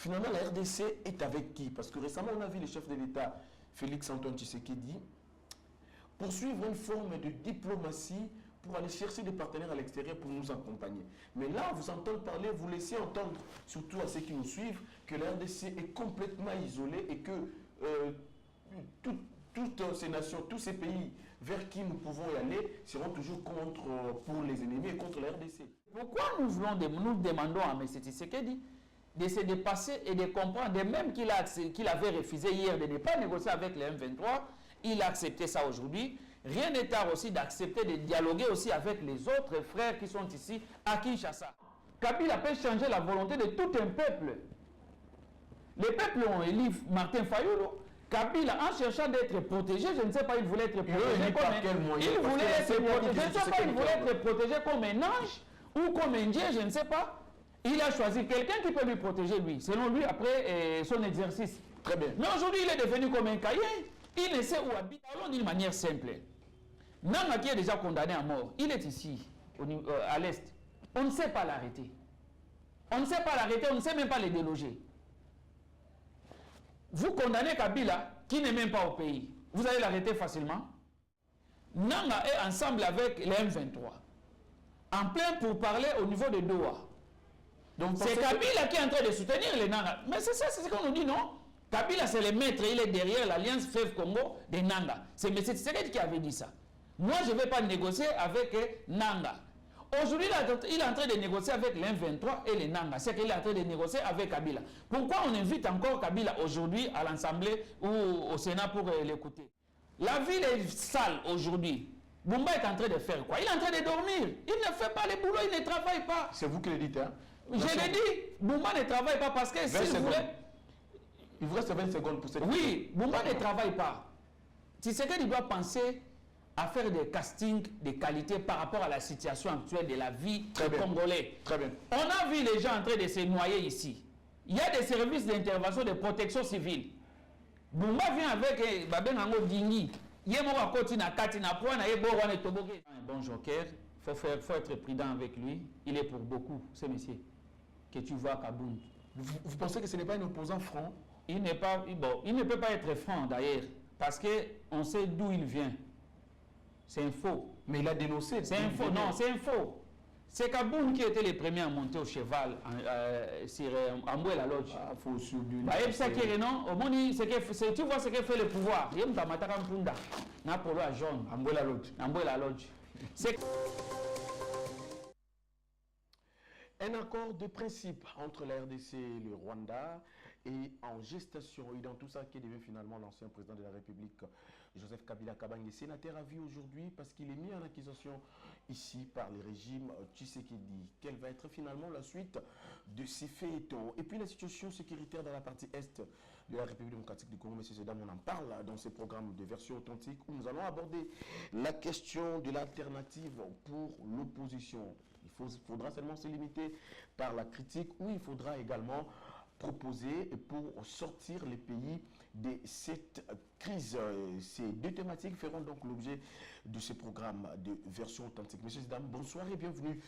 finalement, la RDC est avec qui? Parce que récemment, on a vu le chef de l'État, Félix Antoine Tshisekedi, poursuivre une forme de diplomatie pour aller chercher des partenaires à l'extérieur pour nous accompagner. Mais là, vous entendez parler, vous laissez entendre, surtout à ceux qui nous suivent, que la RDC est complètement isolée et que toutes ces nations, tous ces pays vers qui nous pouvons y aller seront toujours contre, pour les ennemis et contre la RDC. Pourquoi nous demandons à M. Tshisekedi de se dépasser et de comprendre, de même qu'il avait refusé hier de ne pas négocier avec les M23, il a accepté ça aujourd'hui. Rien n'est tard aussi d'accepter de dialoguer aussi avec les autres frères qui sont ici à Kinshasa. Kabila peut changer la volonté de tout un peuple. Les peuples ont élu Martin Fayulu. Kabila, en cherchant d'être protégé, je ne sais pas, il voulait être protégé comme un ange ou comme un dieu, je ne sais pas. Il a choisi quelqu'un qui peut lui protéger lui, selon lui, après son exercice. Très bien. Mais aujourd'hui, il est devenu comme un caïen. Il ne sait où habite. Parlons d'une manière simple. Nanga qui est déjà condamné à mort, il est ici, à l'Est. On ne sait pas l'arrêter. On ne sait pas l'arrêter, on ne sait même pas le déloger. Vous condamnez Kabila, qui n'est même pas au pays. Vous allez l'arrêter facilement. Nanga est ensemble avec les M23. En plein pour parler au niveau de Doha. Donc c'est Kabila qui est en train de soutenir les Nanga. Mais c'est ça, c'est ce qu'on nous dit, non? Kabila, c'est le maître, il est derrière l'Alliance Fleuve Congo de Nanga. C'est M. Tshisekedi qui avait dit ça. Moi, je ne vais pas négocier avec Nanga. Aujourd'hui, il est en train de négocier avec les M23 et les Nanga. C'est qu'il est en train de négocier avec Kabila. Pourquoi on invite encore Kabila aujourd'hui à l'Assemblée ou au Sénat pour l'écouter? La ville est sale aujourd'hui. Bumba est en train de faire quoi? Il est en train de dormir. Il ne fait pas le boulot, il ne travaille pas. C'est vous qui le dites, hein? Je l'ai dit. Bumba ne travaille pas parce que s'il voulait... Il vous reste 20 secondes pour cette... Oui, Bumba ne travaille pas. Tshisekedi doit penser à faire des castings de qualité par rapport à la situation actuelle de la vie des Congolais. Très bien. On a vu les gens en train de se noyer ici. Il y a des services d'intervention de protection civile. Bumba vient avec Babengango Dingi. Un bon joker, il faut être prudent avec lui. Il est pour beaucoup, ce monsieur que tu vois à Kabound. Vous pensez que ce n'est pas un opposant franc? Il n'est pas, bon, il ne peut pas être franc d'ailleurs, parce qu'on sait d'où il vient. C'est un faux. Mais il a dénoncé. C'est un faux, non, c'est un faux. C'est Kaboun qui était le premier à monter au cheval sur Amboué la Lodge. Ah, faut souligner. Bah, tu vois ce que fait le pouvoir. Il y a un mataka mpunda. Na polo à jaune. Amboué la Lodge. Amboué la Lodge. C'est un accord de principe entre la RDC et le Rwanda est en gestation. Et dans tout ça, qui est devenu finalement l'ancien président de la République, Joseph Kabila Kabange, sénateur à vie aujourd'hui parce qu'il est mis en accusation ici par le régime Tshisekedi. Quelle va être finalement la suite de ces faits? Et puis la situation sécuritaire dans la partie est de la République démocratique du Congo. Messieurs et dames, on en parle dans ces programmes de version authentique où nous allons aborder la question de l'alternative pour l'opposition. Il faudra seulement se limiter par la critique ou il faudra également proposer pour sortir les pays de cette crise. Ces deux thématiques feront donc l'objet de ce programme de version authentique. Messieurs et dames, bonsoir et bienvenue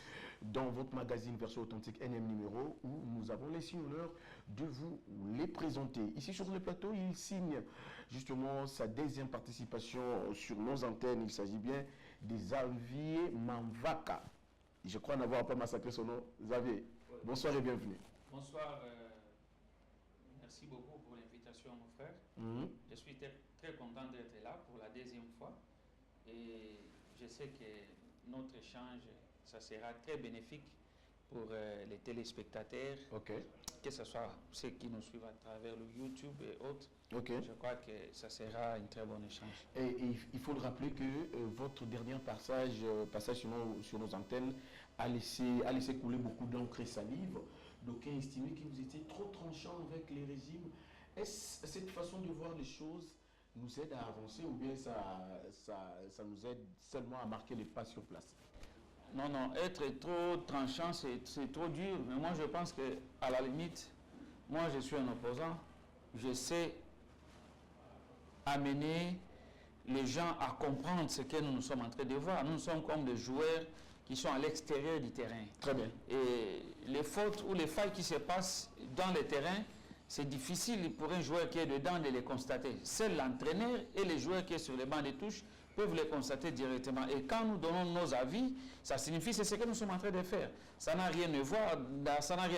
dans votre magazine version authentique NM numéro où nous avons laissé l'honneur de vous les présenter. Ici sur le plateau, il signe justement sa deuxième participation sur nos antennes. Il s'agit bien des Xavier Manvaka. Je crois n'avoir pas massacré son nom. Xavier, bonsoir et bienvenue. Bonsoir. Merci beaucoup pour l'invitation, mon frère. Je suis très content d'être là pour la deuxième fois. Et je sais que notre échange, ça sera très bénéfique pour les téléspectateurs. Que ce soit ceux qui nous suivent à travers le YouTube et autres. Je crois que ça sera un très bon échange. Et il faut le rappeler que votre dernier passage sur nos antennes a laissé couler beaucoup d'encre et salive. Donc, a estimé que vous étiez trop tranchant avec les régimes. Est-ce que cette façon de voir les choses nous aide à avancer ou bien ça nous aide seulement à marquer les pas sur place? Non, non, être trop tranchant, c'est trop dur. Mais moi, je pense qu'à la limite, moi, je suis un opposant. Je sais amener les gens à comprendre ce que nous sommes en train de voir. Nous sommes comme des joueurs qui sont à l'extérieur du terrain. Très bien. Et les fautes ou les failles qui se passent dans le terrain, c'est difficile pour un joueur qui est dedans de les constater. Seul l'entraîneur et les joueurs qui sont sur les bancs de touche peuvent les constater directement. Et quand nous donnons nos avis, ça signifie c'est ce que nous sommes en train de faire. Ça n'a rien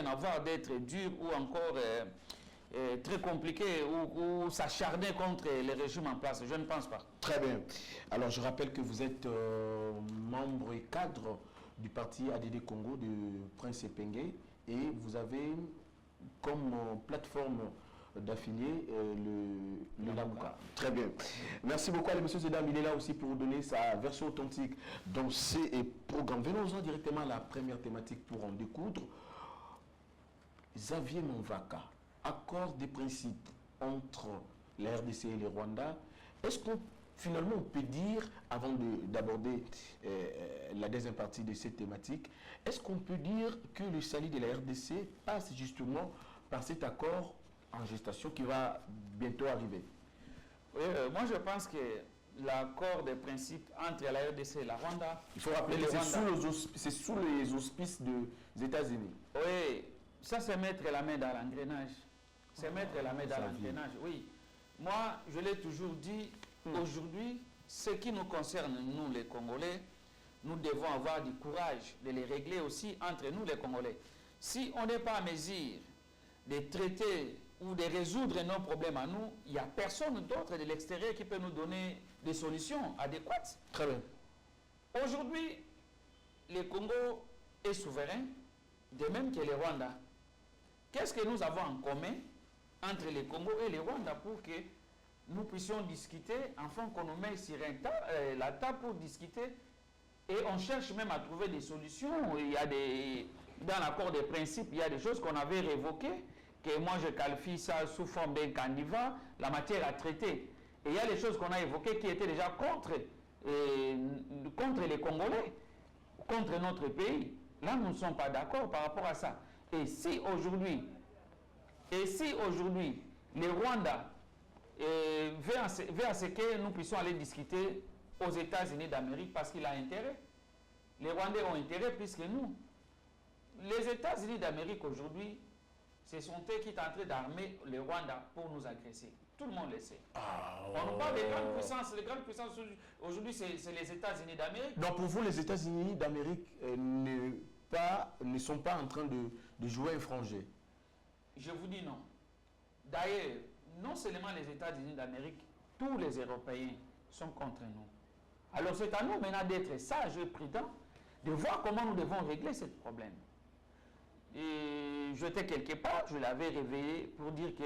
à voir d'être dur ou encore très compliqué ou s'acharner contre les régimes en place. Je ne pense pas. Très bien. Alors je rappelle que vous êtes membre et cadre du parti ADD Congo de Prince Epengue et vous avez comme plateforme d'affiliés le Lamuka. Très bien. Merci beaucoup à M. Zedam. Il est là aussi pour vous donner sa version authentique dans ces programmes. Venons-en directement à la première thématique pour en découdre. Xavier Monvaka, accord des principes entre la RDC et le Rwanda. Est-ce qu'on finalement on peut dire, avant d'aborder la deuxième partie de cette thématique, est-ce qu'on peut dire que le salut de la RDC passe justement par cet accord en gestation qui va bientôt arriver? Oui, moi je pense que l'accord des principes entre la RDC et la Rwanda... Il faut rappeler que c'est sous les auspices des États-Unis. Oui, ça c'est mettre la main dans l'engrenage. C'est mettre la main dans l'engrenage, oui. Moi, je l'ai toujours dit, aujourd'hui, ce qui nous concerne, nous les Congolais, nous devons avoir du courage de les régler aussi entre nous les Congolais. Si on n'est pas à mesure de traiter ou de résoudre nos problèmes à nous, il n'y a personne d'autre de l'extérieur qui peut nous donner des solutions adéquates. Très bien. Aujourd'hui, le Congo est souverain, de même que le Rwanda. Qu'est-ce que nous avons en commun entre le Congo et le Rwanda pour que nous puissions discuter, enfin qu'on nous mette sur la table pour discuter et on cherche même à trouver des solutions. Il y a dans l'accord des principes, il y a des choses qu'on avait révoquées, que moi je qualifie ça sous forme d'un candidat, la matière à traiter. Et il y a des choses qu'on a évoquées qui étaient déjà contre les Congolais, contre notre pays. Là, nous ne sommes pas d'accord par rapport à ça. Et si aujourd'hui, le Rwanda veut à ce que nous puissions aller discuter aux États-Unis d'Amérique parce qu'il a intérêt, les Rwandais ont intérêt plus que nous. Les États-Unis d'Amérique aujourd'hui, ce sont eux qui sont en train d'armer le Rwanda pour nous agresser. Tout le monde le sait. On parle des grandes puissances. Les grandes puissances aujourd'hui, c'est les États-Unis d'Amérique. Donc pour vous, les États-Unis d'Amérique ne sont pas en train de jouer un franc jeu? Je vous dis non. D'ailleurs, non seulement les États-Unis d'Amérique, tous les Européens sont contre nous. Alors c'est à nous maintenant d'être sages et prudents, de voir comment nous devons régler ce problème. Et j'étais quelque part, je l'avais réveillé pour dire que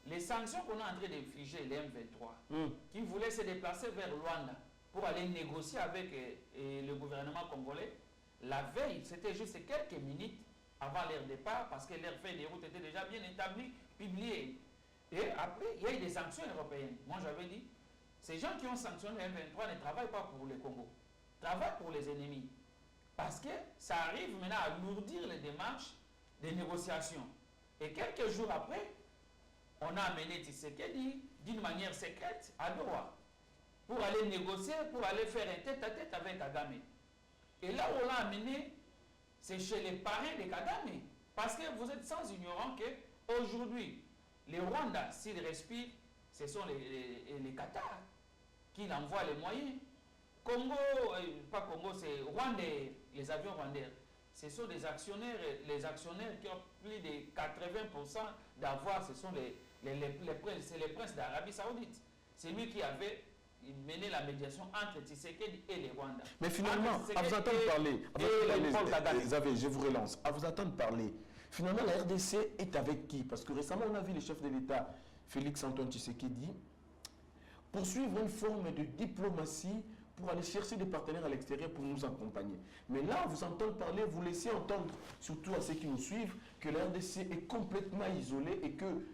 les sanctions qu'on est en train d'infliger, les M23, qui voulaient se déplacer vers Luanda pour aller négocier avec le gouvernement congolais, la veille, c'était juste quelques minutes avant leur départ, parce que leur feuille de route était déjà bien établie, publiée. Et après, il y a eu des sanctions européennes. Moi, j'avais dit, ces gens qui ont sanctionné le M23 ne travaillent pas pour le Congo, travaillent pour les ennemis. Parce que ça arrive maintenant à alourdir les démarches de négociation. Et quelques jours après, on a amené Tshisekedi d'une manière secrète à Doha pour aller négocier, pour aller faire un tête-à-tête avec Kagame. Et là où on l'a amené, c'est chez les parrains de Kagame. Parce que vous êtes sans ignorant qu'aujourd'hui, les Rwandais, s'ils respirent, ce sont les Qatar qui envoient les moyens. Congo, pas Congo, c'est Rwandais, les avions rwandais. Ce sont des actionnaires, les actionnaires qui ont plus de 80% d'avoir, ce sont les princes d'Arabie Saoudite. C'est lui qui avait mené la médiation entre Tshisekedi et les Rwandais. Mais finalement, à vous entendre parler, Xavier, je vous relance, à vous entendre parler, finalement la RDC est avec qui? Parce que récemment on a vu le chef de l'État, Félix Antoine Tshisekedi, poursuivre une forme de diplomatie pour aller chercher des partenaires à l'extérieur pour nous accompagner. Mais là, vous entendez parler, vous laissez entendre, surtout à ceux qui nous suivent, que la RDC est complètement isolée et que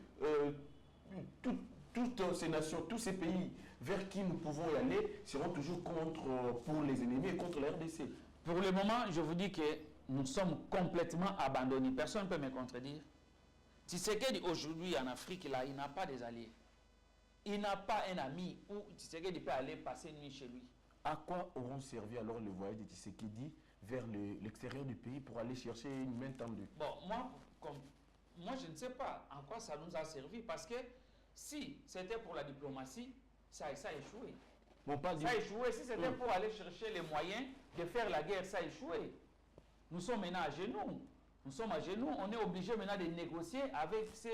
toutes ces nations, tous ces pays vers qui nous pouvons y aller seront toujours pour les ennemis et contre la RDC. Pour le moment, je vous dis que nous sommes complètement abandonnés. Personne ne peut me contredire. Tshisekedi aujourd'hui en Afrique, là, il n'a pas des alliés. Il n'a pas un ami où Tshisekedi peut aller passer une nuit chez lui. À quoi auront servi alors le voyage de Tshisekedi vers l'extérieur du pays pour aller chercher une main tendue? Bon, moi, comme Moi, je ne sais pas en quoi ça nous a servi, parce que si c'était pour la diplomatie, ça a échoué. Bon, pas Ça a échoué. Si c'était pour aller chercher les moyens de faire la guerre, ça a échoué. Nous sommes maintenant à genoux. Nous sommes à genoux. On est obligé maintenant de négocier avec ces...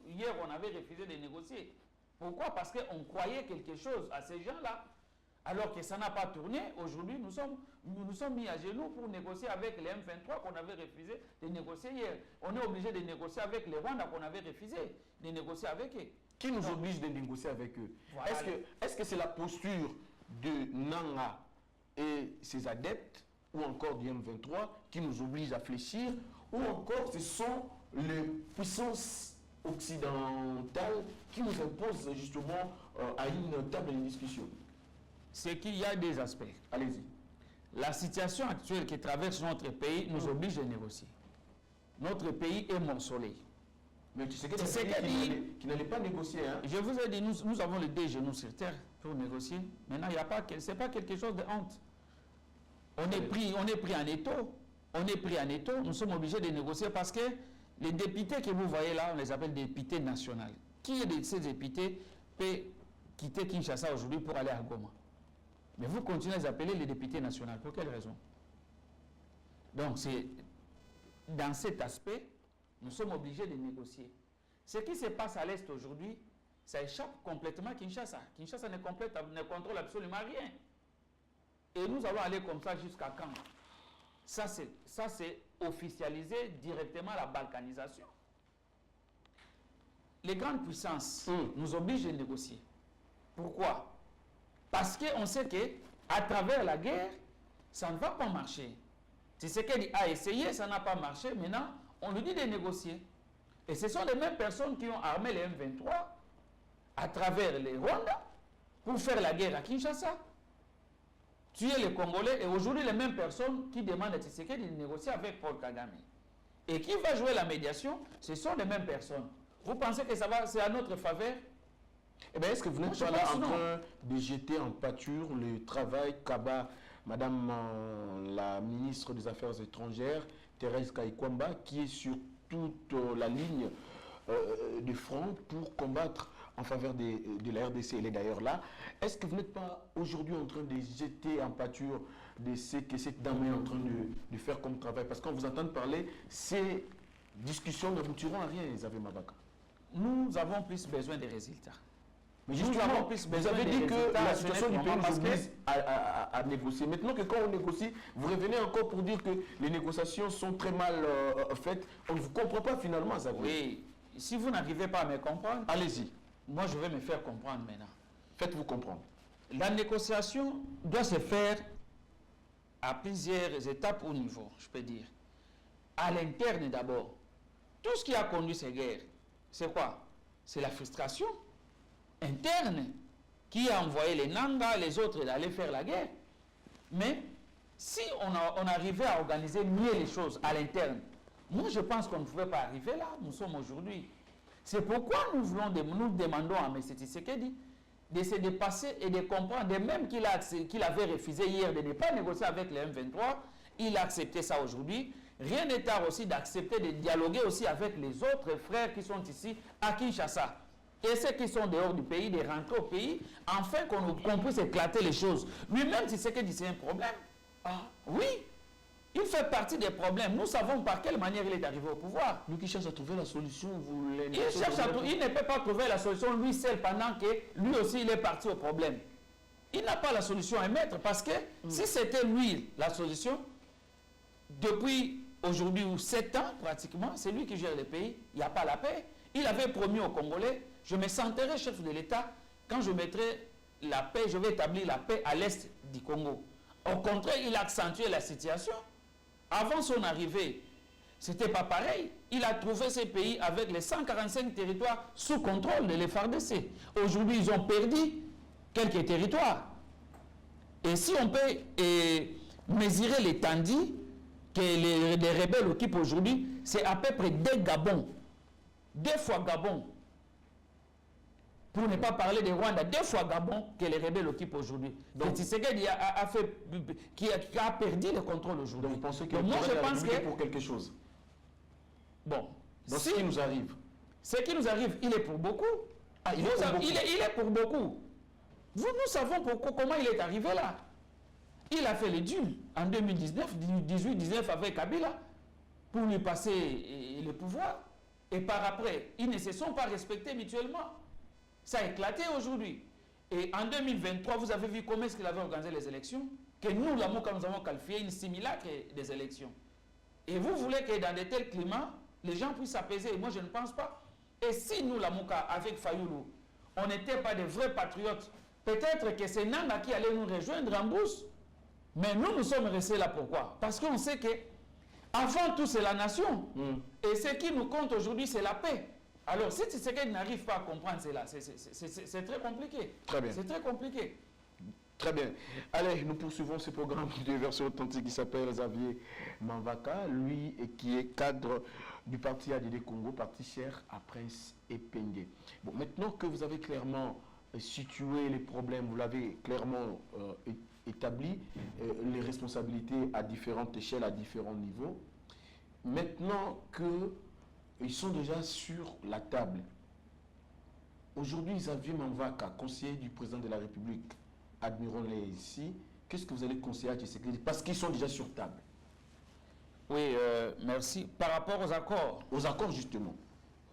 Hier, on avait refusé de négocier. Pourquoi? Parce qu'on croyait quelque chose à ces gens-là. Alors que ça n'a pas tourné. Aujourd'hui, nous sommes mis à genoux pour négocier avec les M23 qu'on avait refusé de négocier hier. On est obligé de négocier avec les Rwandais qu'on avait refusé de négocier avec eux. Qui nous oblige de négocier avec eux? Voilà. Est-ce que c'est la posture de Nanga et ses adeptes, ou encore du M23, qui nous oblige à fléchir, ou encore ce sont les puissances occidentales qui nous imposent justement à une table de discussion? C'est qu'il y a des aspects. Allez-y. La situation actuelle qui traverse notre pays nous oblige à négocier. Notre pays est morcelé. Mais tu sais qu'il n'allait pas négocier. Hein? Je vous ai dit, nous avons les deux genoux sur terre pour négocier. Maintenant, ce n'est pas quelque chose de honte. On est pris en étau. On est pris en étau. Nous sommes obligés de négocier parce que les députés que vous voyez là, on les appelle députés nationaux. Qui de ces députés peut quitter Kinshasa aujourd'hui pour aller à Goma? Mais vous continuez à les appeler les députés nationaux. Pour quelle raison? Donc, c'est dans cet aspect, nous sommes obligés de négocier. Ce qui se passe à l'Est aujourd'hui, ça échappe complètement à Kinshasa. Kinshasa ne contrôle absolument rien. Et nous allons aller comme ça jusqu'à quand? Ça, c'est officialiser directement la balkanisation. Les grandes puissances nous obligent à négocier. Pourquoi? Parce qu'on sait qu'à travers la guerre, ça ne va pas marcher. Tshisekedi a essayé, ça n'a pas marché. Maintenant, on lui dit de négocier. Et ce sont les mêmes personnes qui ont armé les M23 à travers les Rwandais pour faire la guerre à Kinshasa, tuer les Congolais. Et aujourd'hui, les mêmes personnes qui demandent à Tshisekedi de négocier avec Paul Kagame. Et qui va jouer la médiation, ce sont les mêmes personnes. Vous pensez que c'est à notre faveur? Eh bien, est-ce que vous n'êtes pas là en train de jeter en pâture le travail qu'Aba, Madame la ministre des Affaires étrangères, Thérèse Kayikwamba, qui est sur toute la ligne de front pour combattre en faveur de la RDC? Elle est d'ailleurs là. Est-ce que vous n'êtes pas aujourd'hui en train de jeter en pâture de ce que cette dame est en train de faire comme travail? Parce qu'on vous entend parler, ces discussions n'aboutiront à rien, Xavier Mabaka. Nous avons plus besoin des résultats. Mais justement, vous avez dit que la situation du pays nous oblige à négocier. Maintenant que quand on négocie, vous revenez encore pour dire que les négociations sont très mal faites. On ne vous comprend pas finalement, Xavier. Oui, si vous n'arrivez pas à me comprendre, allez-y. Moi, je vais me faire comprendre maintenant. Faites-vous comprendre. La négociation doit se faire à plusieurs étapes ou niveaux, je peux dire. À l'interne d'abord. Tout ce qui a conduit ces guerres, c'est quoi? C'est la frustration interne qui a envoyé les Nanga, les autres d'aller faire la guerre. Mais si on arrivait à organiser mieux les choses à l'interne, moi je pense qu'on ne pouvait pas arriver là, nous sommes aujourd'hui. C'est pourquoi nous demandons à M. Tshisekedi de se dépasser et de comprendre, de même qu'il avait refusé hier de ne pas négocier avec les M23, il a accepté ça aujourd'hui. Rien n'est tard aussi d'accepter de dialoguer aussi avec les autres frères qui sont ici à Kinshasa. Et ceux qui sont dehors du pays, de rentrer au pays, afin qu'on puisse éclater les choses. Lui-même, si c'est que c'est un problème. Ah, oui, il fait partie des problèmes. Nous savons par quelle manière il est arrivé au pouvoir. Lui qui cherche à trouver la solution, il ne peut pas trouver la solution lui seul pendant que lui aussi il est parti au problème. Il n'a pas la solution à mettre parce que si c'était lui la solution, depuis aujourd'hui 7 ans pratiquement, c'est lui qui gère le pays, il n'y a pas la paix. Il avait promis aux Congolais, je me sentirai chef de l'État quand je mettrai la paix, je vais établir la paix à l'est du Congo. Au contraire, il a accentué la situation. Avant son arrivée, ce n'était pas pareil. Il a trouvé ces pays avec les 145 territoires sous contrôle de l'FARDC. Aujourd'hui, ils ont perdu quelques territoires. Et si on peut mesurer l'étendue que les rebelles occupent aujourd'hui, c'est à peu près 2 Gabons. 2 fois Gabon. Pour ne pas parler des Rwanda, 2 fois Gabon que les rebelles occupent aujourd'hui. Donc Tshisekedi qui a perdu le contrôle aujourd'hui. Donc vous pensez que moi je pense que pour quelque chose. Bon, Donc, ce qui nous arrive. Ce qui nous arrive, il est pour beaucoup. Ah, il est pour beaucoup. Nous savons comment il est arrivé là. Il a fait le deal en 2019, 18-19 avec Kabila pour lui passer le pouvoir. Et par après, ils ne se sont pas respectés mutuellement. Ça a éclaté aujourd'hui. Et en 2023, vous avez vu comment est-ce qu'il avait organisé les élections? Que nous, la MOCA, nous avons qualifié une simulacre des élections. Et vous voulez que dans de tels climats, les gens puissent s'apaiser? Et moi, je ne pense pas. Et si nous, la MOCA, avec Fayoulou, on n'était pas des vrais patriotes, peut-être que c'est Nanga qui allait nous rejoindre en bourse. Mais nous sommes restés là. Pourquoi? Parce qu'on sait que avant tout, c'est la nation. Et ce qui nous compte aujourd'hui, c'est la paix. Alors, si Tshisekedi n'arrive pas à comprendre cela, c'est très compliqué. Très bien. C'est très compliqué. Très bien. Allez, nous poursuivons ce programme de version authentique qui s'appelle Xavier Manvaka, lui qui est cadre du parti ADD Congo, parti cher à Prince Epenge. Bon, maintenant que vous avez clairement situé les problèmes, vous l'avez clairement établi, les responsabilités à différentes échelles, à différents niveaux, maintenant qu'ils sont déjà sur la table, aujourd'hui, Xavier Manvaka, conseiller du président de la République, admirons-les ici, qu'est-ce que vous allez conseiller à Tshisekedi? Parce qu'ils sont déjà sur table. Oui, merci. Par rapport aux accords. Aux accords, justement.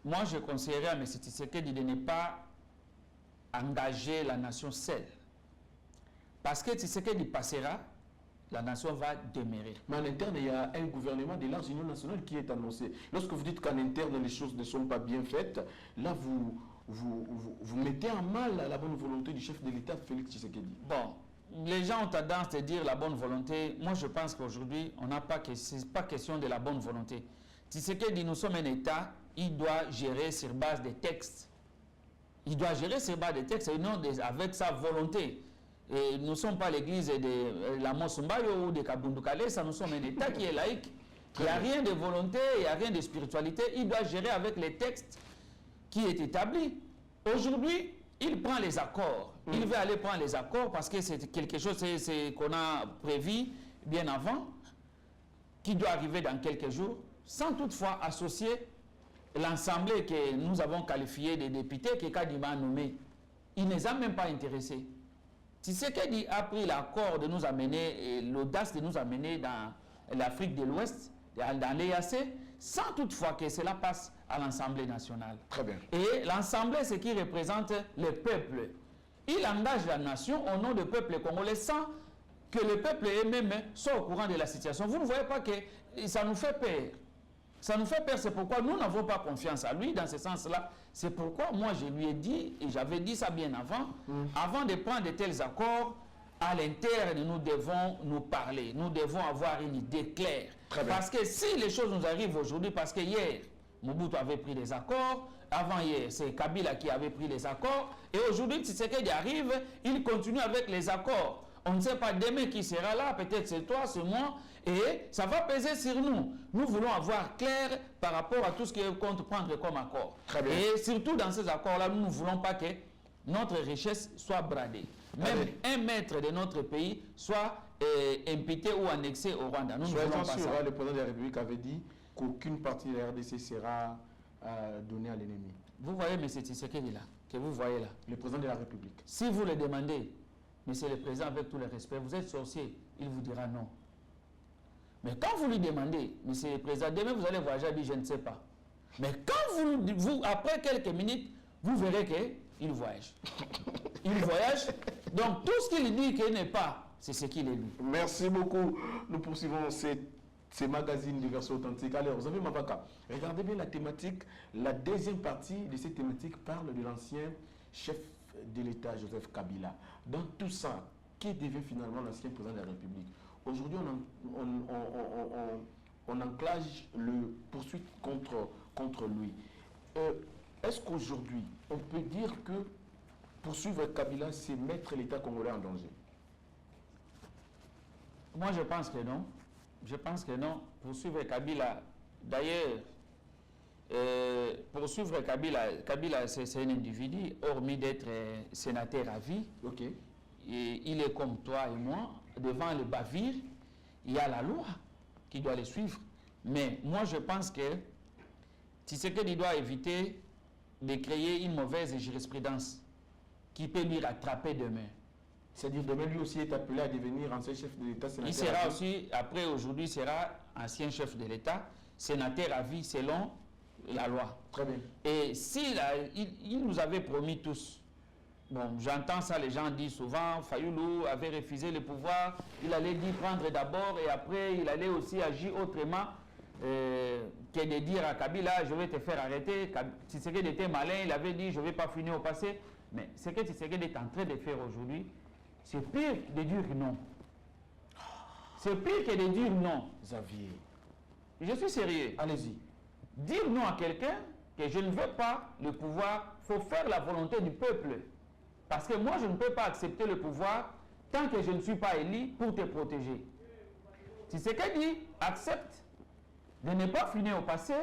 Moi, je conseillerais à M. Tshisekedi de ne pas engager la nation seule. Parce que Tshisekedi passera, la nation va demeurer. Mais en interne, il y a un gouvernement de large union nationale qui est annoncé. Lorsque vous dites qu'en interne, les choses ne sont pas bien faites, là, vous mettez en mal la bonne volonté du chef de l'État, Félix Tshisekedi. Bon, les gens ont tendance à dire la bonne volonté. Moi, je pense qu'aujourd'hui, c'est pas question de la bonne volonté. Tshisekedi, nous sommes un État, il doit gérer sur base des textes. Il doit gérer sur base des textes et non avec sa volonté. Et nous ne sommes pas l'église de la Mosumbayo ou de Kabundu Kalesa, nous sommes un État qui est laïque. Il n'y a rien de volonté, il n'y a rien de spiritualité. Il doit gérer avec les textes qui est établi. Aujourd'hui, il prend les accords. Il veut aller prendre les accords parce que c'est quelque chose qu'on a prévu bien avant, qui doit arriver dans quelques jours, sans toutefois associer l'Assemblée que nous avons qualifiée des députés que Kadima a nommé. Il ne les a même pas intéressés. Tshisekedi a pris l'accord de nous amener, l'audace de nous amener dans l'Afrique de l'Ouest, dans l'EAC, sans toutefois que cela passe à l'Assemblée nationale. Très bien. Et l'Assemblée, c'est qui représente le peuple. Il engage la nation au nom du peuple congolais sans que le peuple eux-mêmes soit au courant de la situation. Vous ne voyez pas que ça nous fait peur. Ça nous fait peur, c'est pourquoi nous n'avons pas confiance à lui dans ce sens-là. C'est pourquoi moi je lui ai dit, et j'avais dit ça bien avant de prendre de tels accords, à l'interne nous devons nous parler, nous devons avoir une idée claire. Parce que si les choses nous arrivent aujourd'hui, parce que hier, Mobutu avait pris des accords, avant-hier, c'est Kabila qui avait pris les accords, et aujourd'hui, Tshisekedi arrive, il continue avec les accords. On ne sait pas demain qui sera là, peut-être c'est toi, c'est moi, et ça va peser sur nous. Nous voulons avoir clair par rapport à tout ce qu'on compte prendre comme accord. Et surtout dans ces accords-là, nous ne voulons pas que notre richesse soit bradée. Même un mètre de notre pays soit imputé ou annexé au Rwanda. Nous ne voulons pas ça. Le président de la République avait dit qu'aucune partie de la RDC sera donnée à l'ennemi. Vous voyez M. Tshisekedi là, que vous voyez là. Le président de la République. Si vous le demandez, Monsieur le Président, avec tout le respect, vous êtes sorcier, il vous dira non. Mais quand vous lui demandez, Monsieur le Président, demain vous allez voyager, il dit je ne sais pas. Mais quand vous après quelques minutes, vous verrez qu'il voyage. Il voyage. Donc tout ce qu'il dit qu'il n'est pas, c'est ce qu'il est lui. Merci beaucoup. Nous poursuivons ces magazines de version authentique. Alors, vous avez Manvaka. Regardez bien la thématique. La deuxième partie de cette thématique parle de l'ancien chef de l'État, Joseph Kabila. Dans tout ça, qui devient finalement l'ancien président de la République? Aujourd'hui, on enclenche le poursuite contre lui. Est-ce qu'aujourd'hui, on peut dire que poursuivre Kabila, c'est mettre l'État congolais en danger? Moi, je pense que non. Je pense que non. Poursuivre Kabila, d'ailleurs, poursuivre Kabila c'est un individu, hormis d'être sénateur à vie. Okay. Et il est comme toi et moi, devant le bavir, il y a la loi qui doit le suivre. Mais moi, je pense que Tshisekedi doit éviter de créer une mauvaise jurisprudence qui peut lui rattraper demain. C'est-à-dire demain lui aussi est appelé à devenir ancien chef de l'État, sénateur. Il sera aussi, après aujourd'hui, sera ancien chef de l'État, sénateur à vie selon la loi. Très bien. Et s'il il nous avait promis tous, bon, j'entends ça, les gens disent souvent, Fayoulou avait refusé le pouvoir, il allait dire prendre d'abord et après il allait aussi agir autrement que de dire à Kabila, je vais te faire arrêter. Tshisekedi était malin, il avait dit, je ne vais pas finir au passé. Mais ce que Tshisekedi est en train de faire aujourd'hui, c'est pire de dire non. C'est pire que de dire non. Xavier. Je suis sérieux. Allez-y. Dire non à quelqu'un que je ne veux pas le pouvoir, il faut faire la volonté du peuple. Parce que moi, je ne peux pas accepter le pouvoir tant que je ne suis pas élu pour te protéger. Tshisekedi accepte de ne pas finir au passé,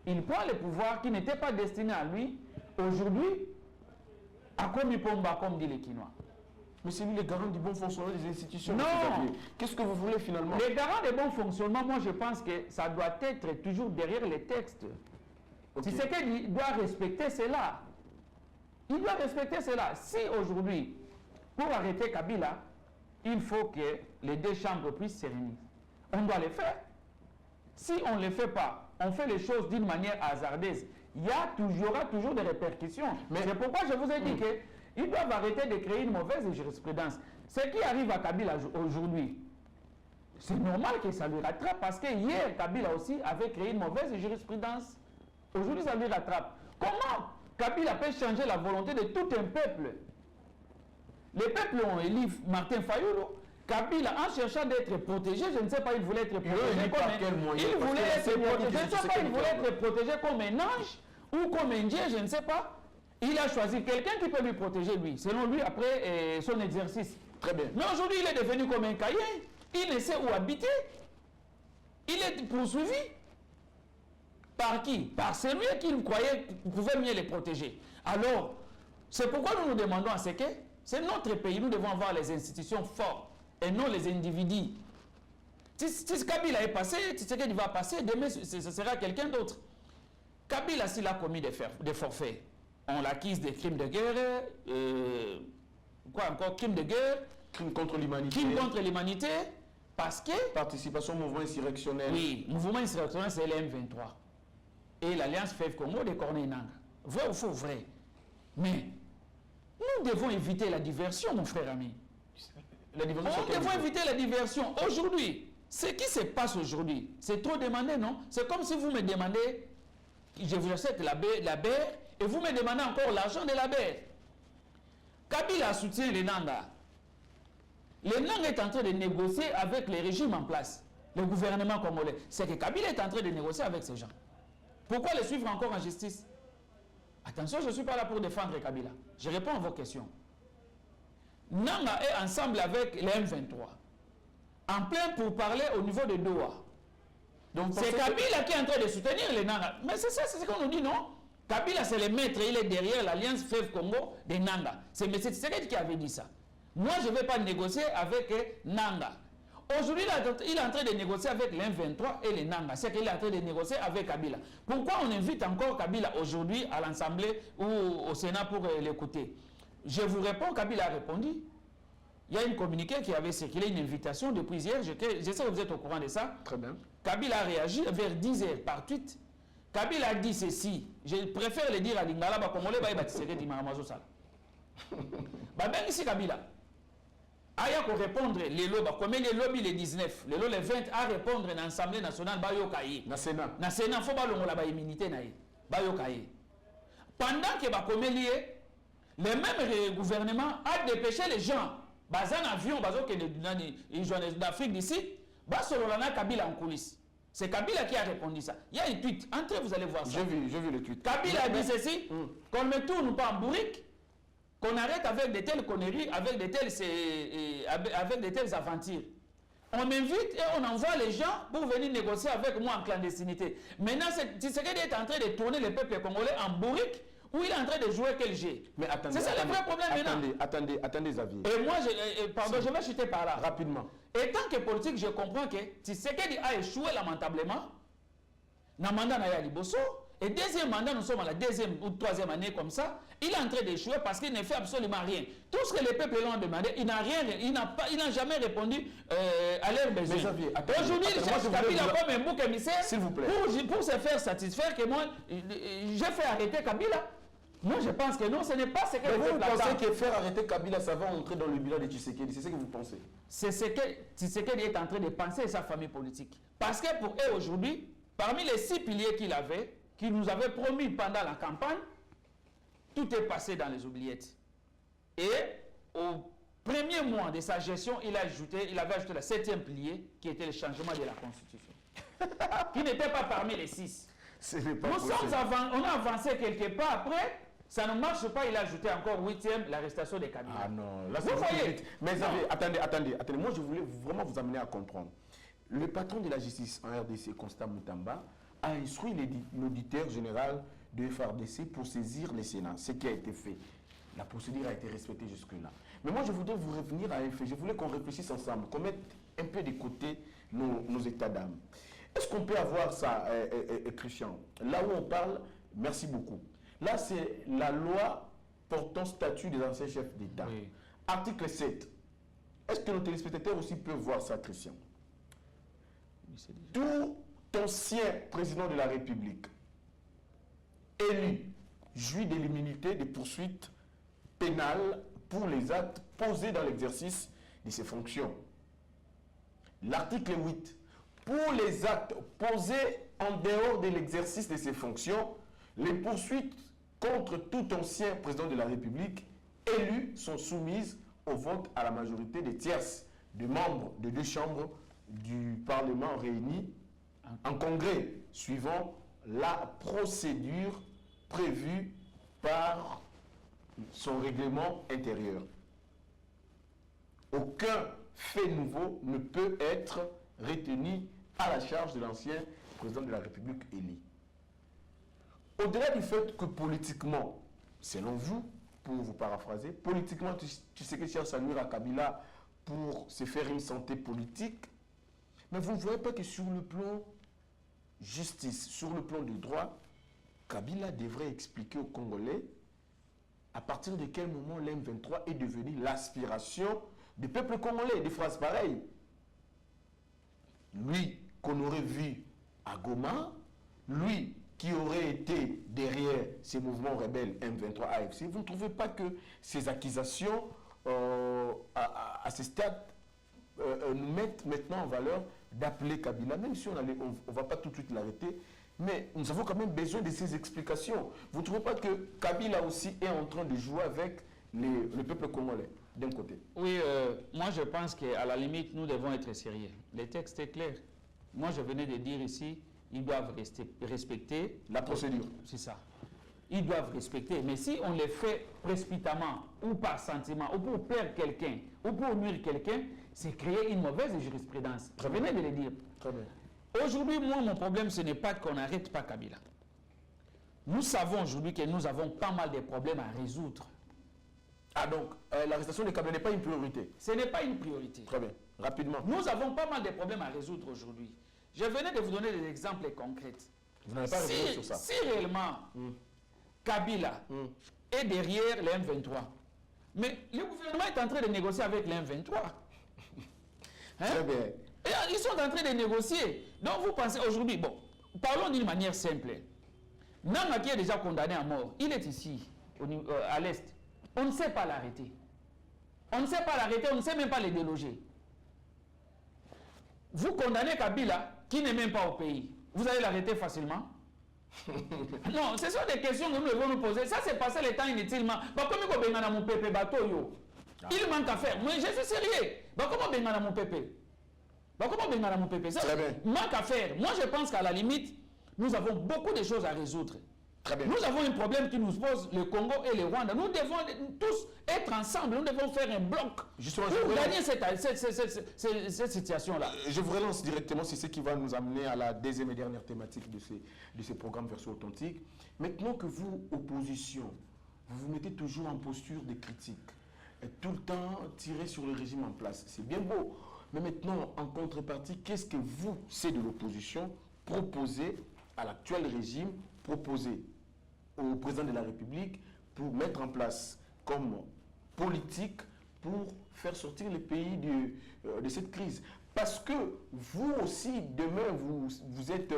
il prend le pouvoir qui n'était pas destiné à lui. Aujourd'hui, à Komi Pomba, comme dit les Quinois. Mais c'est lui le garant du bon fonctionnement des institutions. Non. Qu'est-ce que vous voulez finalement? Les garants du bon fonctionnement, moi je pense que ça doit être toujours derrière les textes. Okay. Tshisekedi doit respecter cela. Il doit respecter cela. Si aujourd'hui, pour arrêter Kabila, il faut que les deux chambres puissent se réunir. On doit le faire. Si on ne le fait pas, on fait les choses d'une manière hasardeuse, il y aura toujours des répercussions. Mais c'est pourquoi je vous ai dit qu'ils doivent arrêter de créer une mauvaise jurisprudence. Ce qui arrive à Kabila aujourd'hui, c'est normal que ça lui rattrape parce que hier, Kabila aussi avait créé une mauvaise jurisprudence. Aujourd'hui, ça lui rattrape. Comment Kabila peut changer la volonté de tout un peuple? Les peuples ont élu Martin Fayoulou. Kabila, en cherchant d'être protégé, je ne sais pas, il voulait être protégé il voulait être protégé comme un ange ou comme un dieu, je ne sais pas. Il a choisi quelqu'un qui peut lui protéger, lui, selon lui, après son exercice. Très bien. Mais aujourd'hui, il est devenu comme un caïen. Il ne sait où habiter. Il est poursuivi. Par qui? Par celui qui croyait qu'il pouvait mieux les protéger. Alors, c'est pourquoi nous nous demandons à ce que c'est notre pays, nous devons avoir les institutions fortes et non les individus. Si Kabila est passé, Tshisekedi va passer, demain ce sera quelqu'un d'autre. Kabila, s'il a commis des forfaits, on l'accuse des crimes de guerre, quoi encore, crimes de guerre, crimes contre l'humanité. Crimes contre l'humanité, parce que... Participation au mouvement insurrectionnel. Oui, mouvement insurrectionnel, c'est le M23. Et l'Alliance FEV Congo de Corneille Nangaa. Vrai ou faux? Vrai. Mais nous devons éviter la diversion, mon frère ami. La diversion, nous devons éviter la diversion. Aujourd'hui, ce qui se passe aujourd'hui, c'est trop demandé, non? C'est comme si vous me demandez, je vous achète la BR, et vous me demandez encore l'argent de la BR. Kabila soutient les Nangaa. Le Nangaa est en train de négocier avec les régimes en place, le gouvernement congolais. C'est que Kabila est en train de négocier avec ces gens. Pourquoi les suivre encore en justice? Attention, je ne suis pas là pour défendre Kabila. Je réponds à vos questions. Nangaa est ensemble avec les M23. En plein pour parler au niveau de Doha. Donc c'est Kabila qui est en train de soutenir les Nangaa. Mais c'est ça, c'est ce qu'on nous dit, non? Kabila, c'est le maître, il est derrière l'Alliance FEV Congo des Nangaa. C'est M. Tshisekedi qui avait dit ça. Moi, je ne vais pas négocier avec Nangaa. Aujourd'hui, il est en train de négocier avec les M23 et les Nangaa. C'est qu'il est en train de négocier avec Kabila. Pourquoi on invite encore Kabila aujourd'hui à l'Assemblée ou au Sénat pour l'écouter? Je vous réponds, Kabila a répondu. Il y a une communiqué qui avait circulé, une invitation depuis hier. Je sais que vous êtes au courant de ça. Très bien. Kabila a réagi vers 10h par tweet. Kabila a dit ceci. Je préfère le dire à Lingala, Congolais, Tshisekedi Maramazo Sala. Ben ici, Kabila. Aya ko répondre les lobes, comme les lobbies les 19, les lobes les 20 à répondre dans l'Assemblée nationale, Bayokaye. Na Sénat. Na Sénat, faut pas l'ongola ba immunité naïe. Bayokaye. Pendant que Bakomé lié, le même gouvernement a dépêché les gens. Bazan avion, bazo que les d'Afrique d'ici, Basololana Kabila en coulisses. C'est Kabila qui a répondu ça. Il y a une tweet. Entrez, vous allez voir ça. J'ai vu le tweet. Kabila a dit ceci, qu'on ne tourne pas en bourrique, qu'on arrête avec de telles conneries, avec de telles aventures. On m'invite et on envoie les gens pour venir négocier avec moi en clandestinité. Maintenant, Tshisekedi est en train de tourner le peuple congolais en bourrique ou il est en train de jouer quel jeu? Mais attendez. C'est ça le vrai problème maintenant. Attendez, Xavier. Et moi, je vais chuter par là. Rapidement. Et tant que politique, je comprends que Tshisekedi a échoué lamentablement. Namanda na ya liboso. Et deuxième mandat, nous sommes à la deuxième ou troisième année comme ça, il est en train d'échouer parce qu'il ne fait absolument rien. Tout ce que les peuples lui ont demandé, il n'a rien, il n'a jamais répondu à leurs besoins. Aujourd'hui, Kabila a comme un bouc émissaire pour se faire satisfaire que moi, j'ai fait arrêter Kabila. Moi, je pense que non, ce n'est pas ce que vous pensez que faire arrêter Kabila, ça va entrer dans le bilan de Tshisekedi. C'est ce que vous pensez? C'est ce que Tshisekedi est en train de penser à sa famille politique. Parce que pour eux, aujourd'hui, parmi les 6 piliers qu'il avait, qu'il nous avait promis pendant la campagne, tout est passé dans les oubliettes. Et au premier mois de sa gestion, il avait ajouté le 7e pilier, qui était le changement de la Constitution. Qui n'était pas parmi les 6. On a avancé quelque part après. Ça ne marche pas, il a ajouté encore 8e, l'arrestation des Kabila. Ah non, là c'est vous voyez. Mais attendez, moi je voulais vraiment vous amener à comprendre. Le patron de la justice en RDC, Constant Moutamba, a instruit l'auditeur général de FRDC pour saisir le Sénat, ce qui a été fait. La procédure a été respectée jusque-là. Mais moi je voudrais vous revenir à un fait, je voulais qu'on réfléchisse ensemble, qu'on mette un peu de côté nos états d'âme. Est-ce qu'on peut avoir ça, Christian? Là où on parle, merci beaucoup. Là, c'est la loi portant statut des anciens chefs d'État. Oui. Article 7. Est-ce que nos téléspectateurs aussi peuvent voir ça, Christian? Oui, tout ancien président de la République élu jouit de l'immunité des poursuites pénales pour les actes posés dans l'exercice de ses fonctions. L'article 8. Pour les actes posés en dehors de l'exercice de ses fonctions, les poursuites contre tout ancien président de la République élu sont soumises au vote à la majorité des tierces de membres de 2 chambres du Parlement réunis en congrès, suivant la procédure prévue par son règlement intérieur. Aucun fait nouveau ne peut être retenu à la charge de l'ancien président de la République élu. Au-delà du fait que politiquement, selon vous, pour vous paraphraser, politiquement, tu sais que cherche à nuire à Kabila pour se faire une santé politique, mais vous ne voyez pas que sur le plan justice, sur le plan du droit, Kabila devrait expliquer aux Congolais à partir de quel moment l'M23 est devenu l'aspiration du peuple congolais. Des phrases pareilles. Lui qu'on aurait vu à Goma, lui qui aurait été derrière ces mouvements rebelles M23 AFC, vous ne trouvez pas que ces accusations à ce stade nous mettent maintenant en valeur d'appeler Kabila, même si on ne va pas tout de suite l'arrêter, mais nous avons quand même besoin de ces explications. Vous ne trouvez pas que Kabila aussi est en train de jouer avec le peuple congolais d'un côté? Oui, moi je pense qu'à la limite, nous devons être sérieux. Le texte est clair. Moi je venais de dire ici, ils doivent respecter la procédure. C'est ça. Ils doivent respecter. Mais si on les fait précipitamment, ou par sentiment, ou pour plaire quelqu'un, ou pour nuire quelqu'un, c'est créer une mauvaise jurisprudence. Je venais de le dire. Très bien. Aujourd'hui, moi, mon problème, ce n'est pas qu'on n'arrête pas Kabila. Nous savons aujourd'hui que nous avons pas mal de problèmes à résoudre. Ah donc, l'arrestation de Kabila n'est pas une priorité? Ce n'est pas une priorité. Très bien. Rapidement. Nous avons pas mal de problèmes à résoudre aujourd'hui. Je venais de vous donner des exemples concrets. Vous n'avez pas réfléchi sur ça? Si réellement Kabila est derrière les M23, mais le gouvernement est en train de négocier avec les M23. Hein? Très bien. Et ils sont en train de négocier. Donc vous pensez aujourd'hui, bon, parlons d'une manière simple. Nanga qui est déjà condamné à mort, il est ici, à l'Est. On ne sait pas l'arrêter. On ne sait pas l'arrêter, on ne sait même pas le déloger. Vous condamnez Kabila, qui n'est même pas au pays. Vous allez l'arrêter facilement? Non, ce sont des questions que nous devons nous poser. Ça, c'est passé le temps inutilement. Il manque à faire. Mais je suis sérieux. Comment Bengana mon pépé? Comment Bengana mon pépé? Ça manque à faire. Moi, je pense qu'à la limite, nous avons beaucoup de choses à résoudre. Très bien. Nous avons un problème qui nous pose le Congo et le Rwanda. Nous devons tous être ensemble. Nous devons faire un bloc pour gagner cette situation-là. Je vous relance directement, c'est ce qui va nous amener à la deuxième et dernière thématique de ce programme Verso Authentique. Maintenant que vous, opposition, vous vous mettez toujours en posture de critique, et tout le temps tirer sur le régime en place, c'est bien beau. Mais maintenant, en contrepartie, qu'est-ce que vous, c'est de l'opposition, proposez à l'actuel régime proposé au président de la République pour mettre en place comme politique pour faire sortir le pays de cette crise? Parce que vous aussi, demain, vous êtes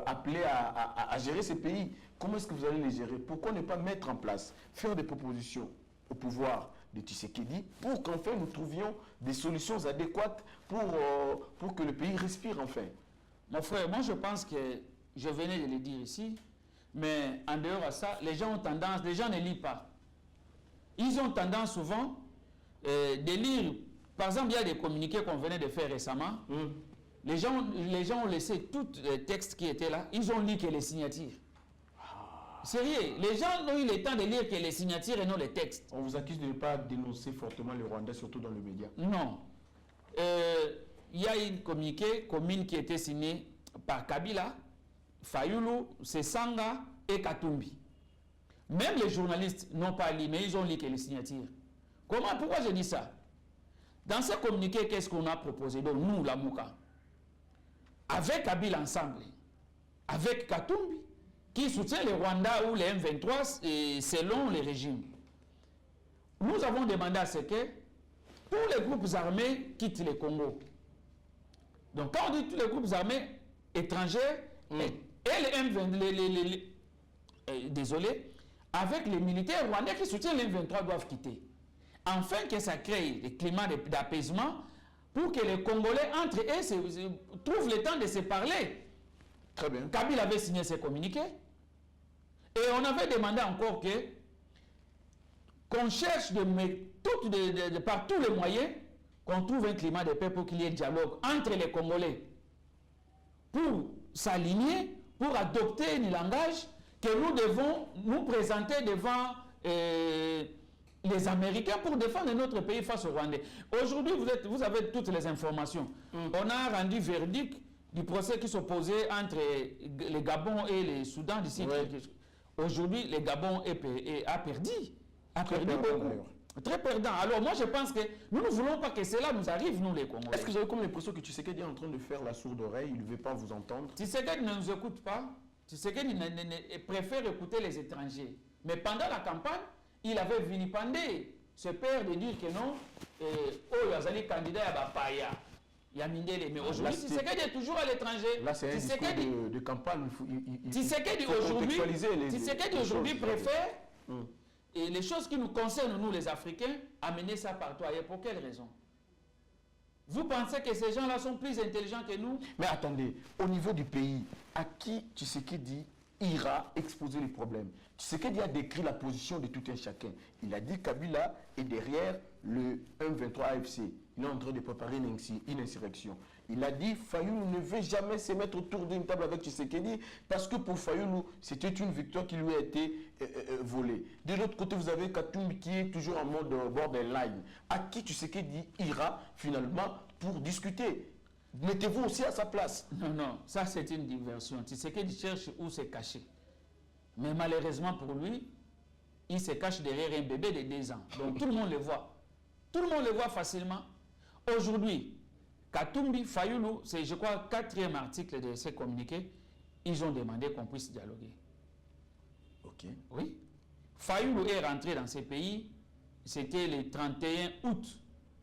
appelé à gérer ces pays. Comment est-ce que vous allez les gérer? Pourquoi ne pas mettre en place, faire des propositions au pouvoir de Tshisekedi pour qu'enfin nous trouvions des solutions adéquates pour que le pays respire enfin? Mon frère, moi je pense que, je venais de le dire ici, mais en dehors de ça, les gens ont tendance, les gens ne lisent pas. Ils ont tendance souvent de lire, par exemple, il y a des communiqués qu'on venait de faire récemment. Les gens ont laissé tous les textes qui étaient là, ils ont lu que les signatures. Sérieux, les gens ont eu le temps de lire que les signatures et non les textes. On vous accuse de ne pas dénoncer fortement le Rwanda, surtout dans le média. Non. Il y a une communiqué commune qui a été signée par Kabila, Fayulu, Sesanga et Katumbi. Même les journalistes n'ont pas lu, mais ils ont lu que les signatures. Pourquoi je dis ça? Dans ce communiqué, qu'est-ce qu'on a proposé? Donc nous, la Mouka, avec Kabila ensemble, avec Katumbi, qui soutient le Rwanda ou les M23 selon les régimes. Nous avons demandé à ce que tous les groupes armés quittent le Congo. Donc quand on dit tous les groupes armés étrangers et les M23, désolé, avec les militaires rwandais qui soutiennent les M23 doivent quitter. Afin que ça crée des climats d'apaisement pour que les Congolais entre eux trouvent le temps de se parler. Très bien. Kabila avait signé ses communiqués. Et on avait demandé encore qu'on cherche par tous les moyens qu'on trouve un climat de paix pour qu'il y ait dialogue entre les Congolais pour s'aligner, pour adopter un langage que nous devons nous présenter devant les Américains pour défendre notre pays face aux Rwandais. Aujourd'hui, vous avez toutes les informations. On a rendu verdict du procès qui s'opposait entre le Gabon et le Soudan d'ici. Aujourd'hui, le Gabon a perdu beaucoup. Très perdant. Alors moi, je pense que nous ne voulons pas que cela nous arrive, nous les Congolais. Est-ce que vous avez comme l'impression que Tshisekedi est en train de faire la sourde oreille, il ne veut pas vous entendre? Tshisekedi ne nous écoute pas. Tshisekedi préfère écouter les étrangers. Mais pendant la campagne, il avait vilipendé ce père de dire que non, il y a des candidats à Bapaya. Il y a Mindele. Mais aujourd'hui, Tshisekedi est toujours à l'étranger. Là, c'est un discours de campagne. Tshisekedi aujourd'hui préfère, et les choses qui nous concernent, nous les Africains, amener ça partout ailleurs. Pour quelle raison? Vous pensez que ces gens-là sont plus intelligents que nous? Mais attendez, au niveau du pays, à qui Tshisekedi ira exposer les problèmes? Tshisekedi a décrit la position de tout un chacun. Il a dit Kabila est derrière le M23 AFC. Il est en train de préparer une insurrection. Il a dit Fayulu ne veut jamais se mettre autour d'une table avec Tshisekedi parce que pour Fayulu, c'était une victoire qui lui a été volée. De l'autre côté, vous avez Katumbi qui est toujours en mode borderline. À qui Tshisekedi ira finalement pour discuter? Mettez-vous aussi à sa place. Non, ça c'est une diversion. Tshisekedi cherche où se cacher. Mais malheureusement pour lui, il se cache derrière un bébé de 2 ans. Donc tout le monde le voit. Tout le monde le voit facilement. Aujourd'hui, Katumbi, Fayulu, c'est je crois 4e article de ces communiqués, ils ont demandé qu'on puisse dialoguer. Ok. Oui. Fayulu est rentré dans ces pays, c'était le 31 août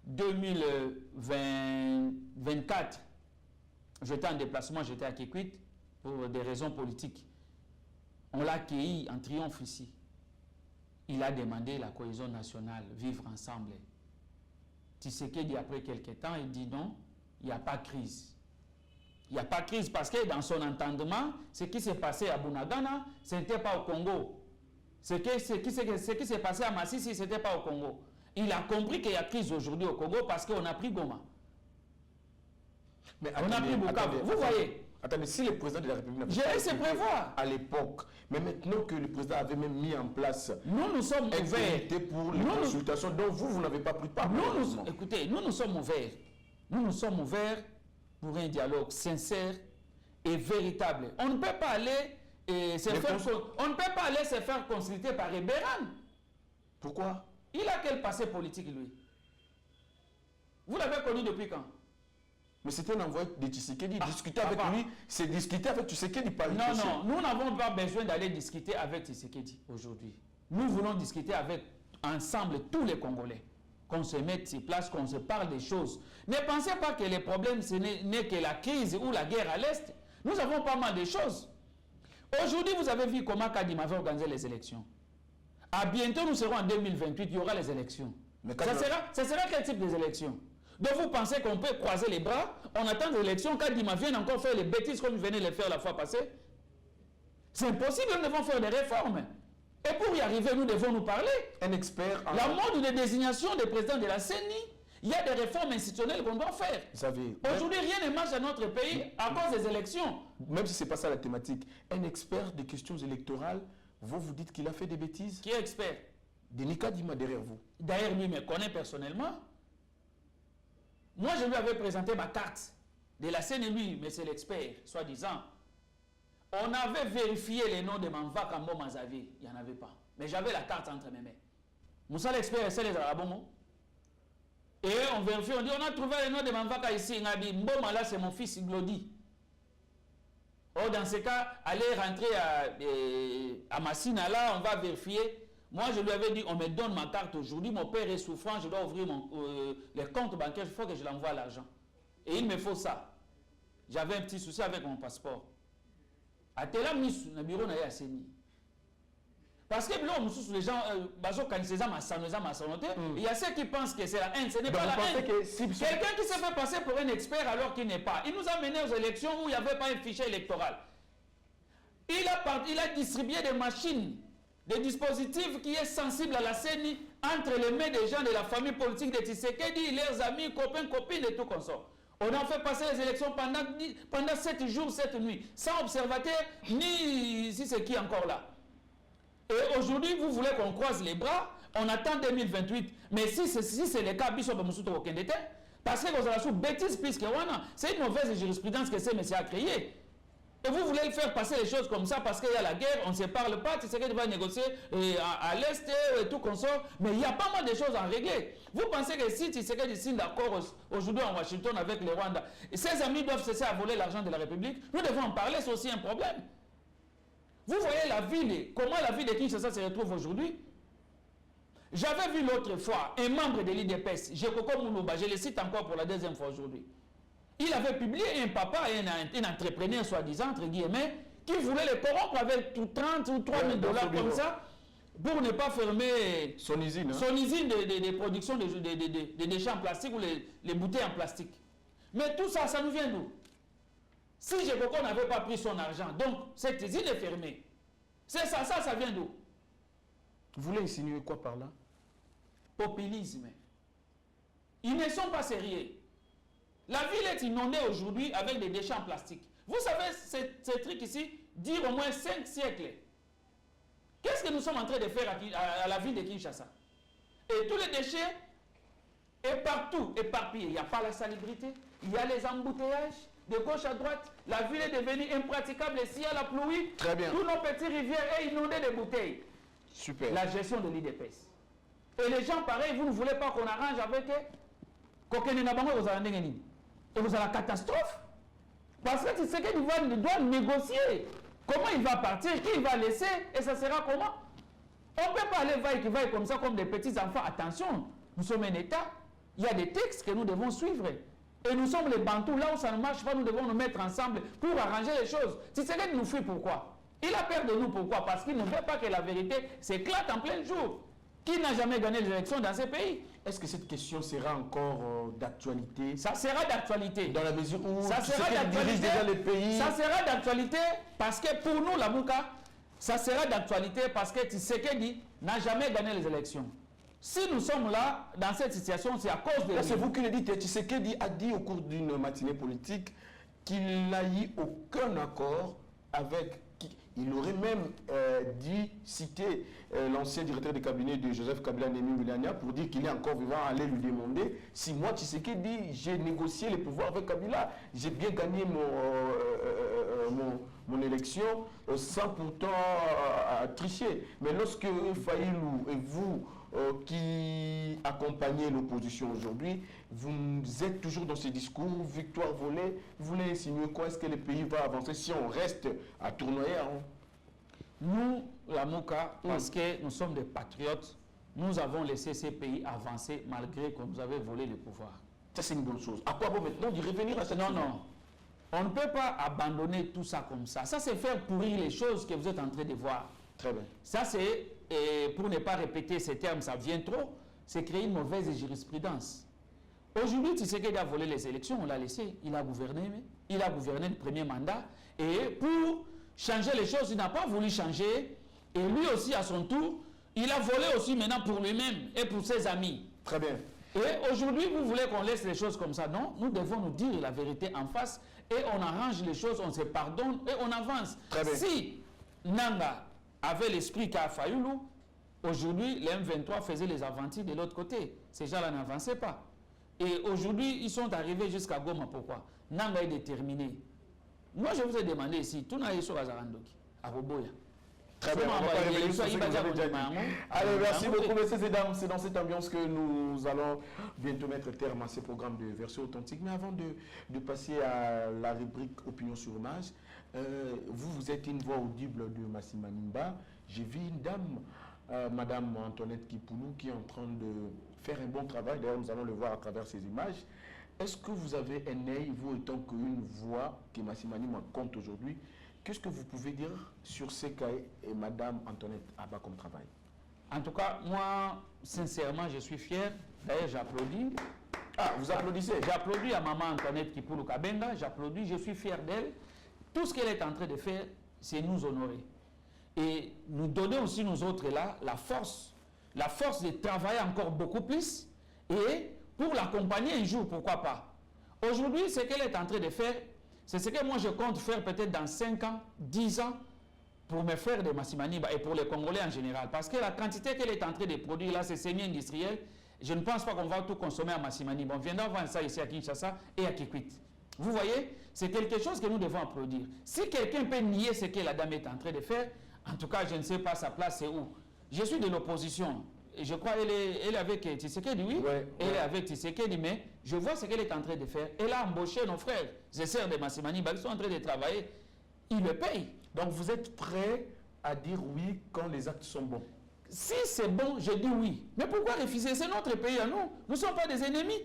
2024. J'étais en déplacement, j'étais à Kikwit pour des raisons politiques. On l'a accueilli en triomphe ici. Il a demandé la cohésion nationale, vivre ensemble. Tshisekedi, après quelques temps, il dit non, il n'y a pas de crise. Il n'y a pas de crise parce que dans son entendement, ce qui s'est passé à Bunagana, ce n'était pas au Congo. Ce qui s'est passé à Massissi, ce n'était pas au Congo. Il a compris qu'il y a crise aujourd'hui au Congo parce qu'on a pris Goma. Mais on a pris Bukavu. Vous voyez? Attendez, si le président de la République n'avait pas se prévoir à l'époque, mais maintenant que le président avait même mis en place nous sommes ouverts pour les consultations dont vous n'avez pas pris part. Écoutez, nous sommes ouverts. Nous sommes ouverts pour un dialogue sincère et véritable. On ne peut pas aller se faire consulter par Eberan. Pourquoi? Il a quel passé politique, lui? Vous l'avez connu depuis quand? Mais c'était un envoyé de Tshisekedi. Discuter avec lui, c'est discuter avec Tshisekedi, pas Non, non, nous n'avons pas besoin d'aller discuter avec Tshisekedi aujourd'hui. Nous voulons discuter avec ensemble tous les Congolais. Qu'on se mette sur place, qu'on se parle des choses. Ne pensez pas que les problèmes, ce n'est que la crise ou la guerre à l'Est. Nous avons pas mal de choses. Aujourd'hui, vous avez vu comment Kadima avait organisé les élections. À bientôt, nous serons en 2028, il y aura les élections. Mais ça sera quel type d'élections? Donc vous pensez qu'on peut croiser les bras, on attend les élections, Kadima vienne encore faire les bêtises comme il venait les faire la fois passée? C'est impossible, nous devons faire des réformes. Et pour y arriver, nous devons nous parler. Un expert en... La mode de désignation des présidents de la CENI, il y a des réformes institutionnelles qu'on doit faire. Vous savez, aujourd'hui, rien ne marche dans notre pays à cause des élections. Même si ce n'est pas ça la thématique, un expert des questions électorales, vous dites qu'il a fait des bêtises? Qui est expert? Denis Kadima derrière vous. D'ailleurs, lui me connaît personnellement. Moi, je lui avais présenté ma carte de la CENI, lui, mais c'est l'expert, soi-disant. On avait vérifié les noms de Manva Kambo Mazavi. Il n'y en avait pas. Mais j'avais la carte entre mes mains. Moussa l'expert, c'est les Arabons. Et on vérifie, on dit, on a trouvé les noms de Manvaka ici. On a dit, Mboma là, c'est mon fils Glody. Oh, dans ce cas, allez rentrer à Massina là, on va vérifier. Moi, je lui avais dit, on me donne ma carte aujourd'hui, mon père est souffrant, je dois ouvrir les comptes bancaires, il faut que je l'envoie l'argent. Et il me faut ça. J'avais un petit souci avec mon passeport. Atela misu na bureau na ya seni. Parce que les gens il y a ceux qui pensent que c'est la haine, ce n'est pas la haine. Quelqu'un qui s'est fait passer pour un expert alors qu'il n'est pas. Il nous a menés aux élections où il n'y avait pas un fichier électoral. Il a distribué des machines, des dispositifs qui sont sensibles à la CENI entre les mains des gens de la famille politique de Tshisekedi, leurs amis, copains, copines et tout consort. On a fait passer les élections pendant 7 jours, 7 nuits, sans observateur, ni si c'est qui encore là. Et aujourd'hui, vous voulez qu'on croise les bras, on attend 2028. Mais si c'est le cas, parce que vous avez sous bêtise, puisque c'est une mauvaise jurisprudence que ces messieurs a créée. Et vous voulez faire passer les choses comme ça parce qu'il y a la guerre, on ne se parle pas, tu sais qu'il va négocier à l'Est et tout consort, mais il y a pas mal de choses à régler. Vous pensez que si tu sais qu'il signe d'accord aujourd'hui en Washington avec le Rwanda, et ses amis doivent cesser à voler l'argent de la République, nous devons en parler, c'est aussi un problème. Vous voyez la ville, comment la ville de Kinshasa se retrouve aujourd'hui? J'avais vu l'autre fois un membre de l'IDPS, Jekoko Moulouba, je le cite encore pour la deuxième fois aujourd'hui. Il avait publié un papa, un entrepreneur soi-disant, entre guillemets, qui voulait les corrompre avec 30 ou 3 000 dollars comme ça, pour ne pas fermer son usine de production de déchets en plastique ou les bouteilles en plastique. Mais tout ça, ça nous vient d'où? Si Jekoko n'avait pas pris son argent, donc cette usine est fermée. C'est ça, ça vient d'où? Vous voulez insinuer quoi par là? Populisme. Ils ne sont pas sérieux. La ville est inondée aujourd'hui avec des déchets en plastique. Vous savez, ces trucs ici durent au moins 5 siècles. Qu'est-ce que nous sommes en train de faire à la ville de Kinshasa? Et tous les déchets, et partout, éparpillés. Il n'y a pas la salubrité, il y a les embouteillages, de gauche à droite. La ville est devenue impraticable et s'il y a la pluie, tous nos petites rivières sont inondées de bouteilles. Super. La gestion de l'IDPS. Et les gens, pareil, vous ne voulez pas qu'on arrange avec eux? Et vous avez la catastrophe. Parce que tu sais qu'il doit négocier. Comment il va partir, qui il va laisser, et ça sera comment? On ne peut pas aller vaille comme ça, comme des petits enfants. Attention, nous sommes un État. Il y a des textes que nous devons suivre. Et nous sommes les Bantous. Là où ça ne marche pas, nous devons nous mettre ensemble pour arranger les choses. Si c'est qu'il nous fuit, pourquoi? Il a peur de nous, pourquoi? Parce qu'il ne veut pas que la vérité s'éclate en plein jour. Qui n'a jamais gagné les élections dans ces pays? Est-ce que cette question sera encore d'actualité? Ça sera d'actualité. Dans la mesure où ça sera d'actualité déjà les pays. Ça sera d'actualité parce que pour nous, la Mouka, ça sera d'actualité parce que Tshisekedi n'a jamais gagné les élections. Si nous sommes là, dans cette situation, c'est à cause de... C'est vous qui le dites. Tshisekedi a dit au cours d'une matinée politique qu'il n'a eu aucun accord avec... Il aurait même cité l'ancien directeur de cabinet de Joseph Kabila Némi Milania pour dire qu'il est encore vivant, aller lui demander si moi, Tshisekedi, j'ai négocié les pouvoirs avec Kabila, j'ai bien gagné mon élection sans pourtant tricher. Mais lorsque Faïlou et vous qui accompagnait l'opposition aujourd'hui, vous êtes toujours dans ce discours, victoire volée, vous voulez insinuer quoi? Est-ce que le pays va avancer si on reste à tournoyer? Nous, la MOCA, parce que nous sommes des patriotes, nous avons laissé ces pays avancer malgré qu'on nous avait volé le pouvoir. Ça, c'est une bonne chose. À quoi bon maintenant d'y revenir à cette Non, non. On ne peut pas abandonner tout ça comme ça. Ça, c'est faire pourrir les choses que vous êtes en train de voir. Très bien. Ça, c'est, pour ne pas répéter ces termes, ça vient trop, c'est créer une mauvaise jurisprudence. Aujourd'hui, Tshisekedi a volé les élections, on l'a laissé. Il a gouverné le premier mandat. Et pour changer les choses, il n'a pas voulu changer. Et lui aussi, à son tour, il a volé aussi maintenant pour lui-même et pour ses amis. Très bien. Et aujourd'hui, vous voulez qu'on laisse les choses comme ça? Non, nous devons nous dire la vérité en face et on arrange les choses, on se pardonne et on avance. Très bien. Si Nanga avait l'esprit qu'a Fayoulou, aujourd'hui, les M23 faisaient les aventures de l'autre côté. Ces gens-là n'avançaient pas. Et aujourd'hui, ils sont arrivés jusqu'à Goma. Pourquoi? Nanga est déterminé. Moi, je vous ai demandé ici, tout n'a pas sur Azarandoki, à Roboya. Très bien, on va pas revenir sur ce que vous avez déjà dit. Allez, merci beaucoup, messieurs et dames. C'est dans cette ambiance que nous allons bientôt mettre terme à ces programmes de version authentique. Mais avant de passer à la rubrique Opinion sur image, vous êtes une voix audible de Massima Nimba. J'ai vu une dame, Madame Antoinette Kipoulou, qui est en train de faire un bon travail. D'ailleurs, nous allons le voir à travers ces images. Est-ce que vous avez un œil, vous étant qu'une voix que Massima Nimba compte aujourd'hui? Qu'est-ce que vous pouvez dire sur ce qu'a et Madame Antoinette Abba comme travail? En tout cas, moi, sincèrement, je suis fier. D'ailleurs, j'applaudis. Ah, vous applaudissez? J'applaudis à Maman Antoinette Kipoulou Kabenga. J'applaudis, je suis fier d'elle. Tout ce qu'elle est en train de faire, c'est nous honorer. Et nous donner aussi, nous autres, là, la force de travailler encore beaucoup plus et pour l'accompagner un jour, pourquoi pas. Aujourd'hui, ce qu'elle est en train de faire, c'est ce que moi je compte faire peut-être dans 5 ans, 10 ans, pour mes frères de Massima Nimba et pour les Congolais en général. Parce que la quantité qu'elle est en train de produire là, c'est semi-industriel. Je ne pense pas qu'on va tout consommer à Massima Nimba. On viendra vendre ça ici à Kinshasa et à Kikwit. Vous voyez, c'est quelque chose que nous devons applaudir. Si quelqu'un peut nier ce que la dame est en train de faire, en tout cas, je ne sais pas sa place, c'est où. Je suis de l'opposition. Je crois qu'elle est avec Tshisekedi, oui. Ouais, elle est avec Tshisekedi, mais je vois ce qu'elle est en train de faire. Elle a embauché nos frères, les sœurs de Massima Nimba, ils sont en train de travailler. Ils le payent. Donc vous êtes prêt à dire oui quand les actes sont bons? Si c'est bon, je dis oui. Mais pourquoi refuser? C'est notre pays à nous. Nous ne sommes pas des ennemis.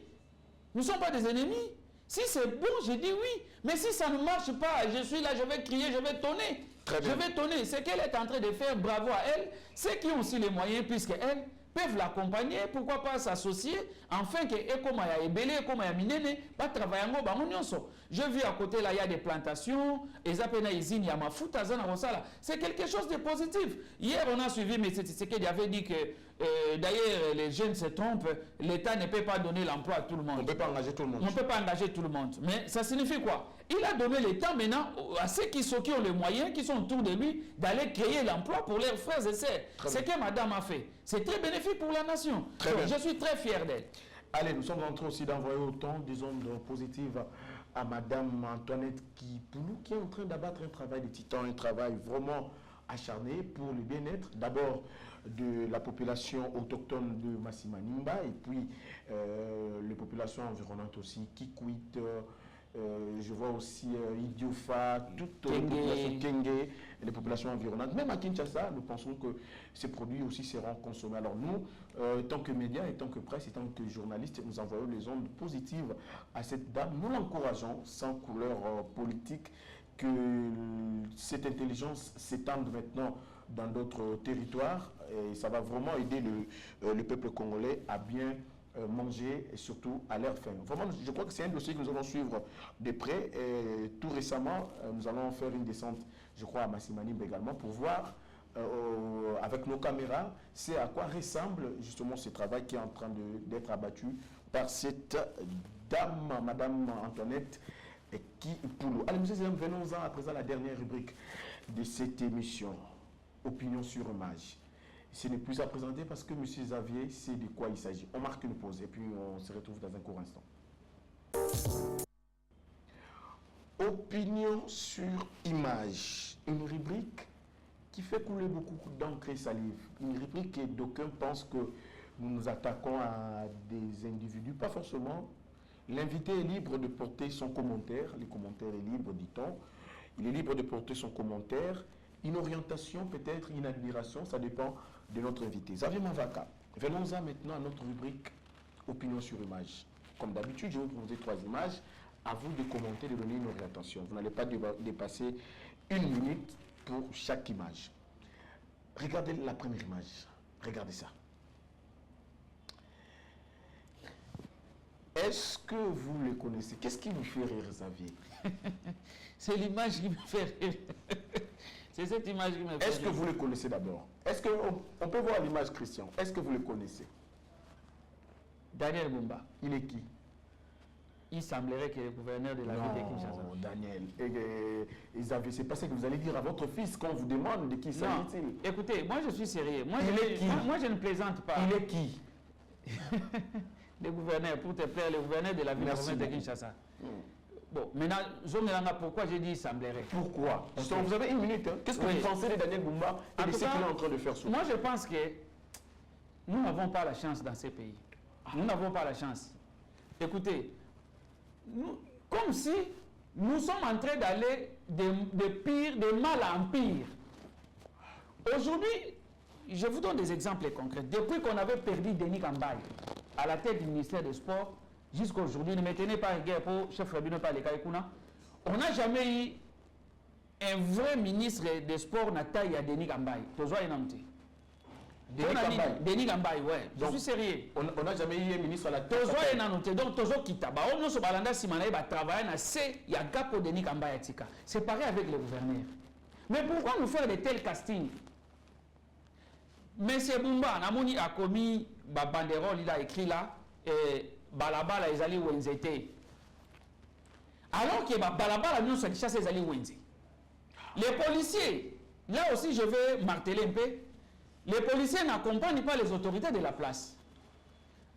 Nous ne sommes pas des ennemis. Si c'est bon, je dis oui. Mais si ça ne marche pas, je suis là, je vais crier, je vais tonner. Je vais tonner. Ce qu'elle est en train de faire, bravo à elle. Ceux qui ont aussi les moyens, puisqu'elle, peuvent l'accompagner, pourquoi pas s'associer, afin que Ekomaya Ebele, Ekomaya Minene, pas travailler en Goma. Je vis à côté là, il y a des plantations, c'est quelque chose de positif. Hier, on a suivi, mais c'est ce qu'il avait dit que, d'ailleurs, les jeunes se trompent, l'État ne peut pas donner l'emploi à tout le monde. On ne peut pas engager tout le monde. On ne peut pas engager tout le monde. Mais ça signifie quoi? Il a donné le temps maintenant à ceux qui ont les moyens, qui sont autour de lui, d'aller créer l'emploi pour leurs frères et sœurs. Ce que madame a fait, c'est très bénéfique pour la nation. Donc, je suis très fier d'elle. Allez, nous sommes en train aussi d'envoyer autant des ondes positives à madame Antoinette Kipoulou, qui est en train d'abattre un travail de titan, un travail vraiment acharné pour le bien-être, d'abord de la population autochtone de Massima Nimba, et puis les populations environnantes aussi, Kikwit, je vois aussi Idiofa, toute les populations Kenge, les populations environnantes. Même à Kinshasa, nous pensons que ces produits aussi seront consommés. Alors nous, tant que médias, tant que presse, tant que journalistes, nous envoyons les ondes positives à cette dame. Nous l'encourageons, sans couleur politique, que cette intelligence s'étende maintenant dans d'autres territoires. Et ça va vraiment aider le peuple congolais à bien manger et surtout à leur faim. Vraiment, je crois que c'est un dossier que nous allons suivre de près. Et tout récemment, nous allons faire une descente, je crois, à Massima Nimba également, pour voir avec nos caméras, c'est à quoi ressemble justement ce travail qui est en train d'être abattu par cette dame, Madame Antoinette Kipoulou. Allez, messieurs et dames, venons-en à présent à la dernière rubrique de cette émission, Opinion sur image. Ce n'est plus à présenter parce que M. Xavier sait de quoi il s'agit. On marque une pause et puis on se retrouve dans un court instant. Opinion sur image, une rubrique qui fait couler beaucoup d'encre et salive. Une rubrique que d'aucuns pensent que nous nous attaquons à des individus, pas forcément. L'invité est libre de porter son commentaire. Les commentaires est libre, dit-on. Il est libre de porter son commentaire. Une orientation, peut-être une admiration, ça dépend de notre invité. Xavier Mavaka, venons-en maintenant à notre rubrique Opinion sur image. Comme d'habitude, je vais vous proposer 3 images. À vous de commenter, de donner une orientation. Vous n'allez pas dépasser 1 minute pour chaque image. Regardez la première image. Regardez ça. Est-ce que vous le connaissez? Qu'est-ce qui vous fait rire, Xavier? C'est l'image qui me fait rire. C'est cette image qui me fait rire. Est-ce que vous le connaissez d'abord? Est-ce qu'on peut voir l'image, Christian? Est-ce que vous le connaissez? Daniel Bumba. Il est qui? Il semblerait qu'il est le gouverneur de la ville de Kinshasa. Non, Daniel. Xavier, c'est pas ce que vous allez dire à votre fils quand on vous demande de qui s'agit-il. Écoutez, moi je suis sérieux. Moi, Moi, je ne plaisante pas. Il est qui? Le gouverneur, pour te plaire, le gouverneur de la ville de Kinshasa. Bon, maintenant, pourquoi j'ai dit il semblerait? Pourquoi? Vous avez 1 minute. Hein? Qu'est-ce que vous pensez de Daniel Bumba et de ce qu'il est en train de faire souvent? Moi, je pense que nous n'avons pas la chance dans ces pays. Nous n'avons pas la chance. Écoutez, comme si nous sommes en train d'aller de mal en pire. Aujourd'hui, je vous donne des exemples concrets. Depuis qu'on avait perdu Denis Kambaye à la tête du ministère des Sports, jusqu'à aujourd'hui, ne me tenez pas rigueur pour chef Rabino par les Kaikuna, on n'a jamais eu un vrai ministre des Sports Nataï à Denis Kambaye. Denis Kambaye, ouais. Je suis sérieux. On n'a jamais eu un ministre à la tête. Donc, Tozo Kitaba, on se balanda si on va travailler na C, il y a gap pour Denis Kambaye Tika. C'est pareil avec le gouverneur. Mais pourquoi nous faire de tels castings? Monsieur Bumba, Namoni a commis ba banderole, il a écrit là, Balabala Ezali Wenzete. Alors que Balabala nous sommes chassés Ezali Wenze. Les policiers, là aussi je vais marteler un peu. Les policiers n'accompagnent pas les autorités de la place.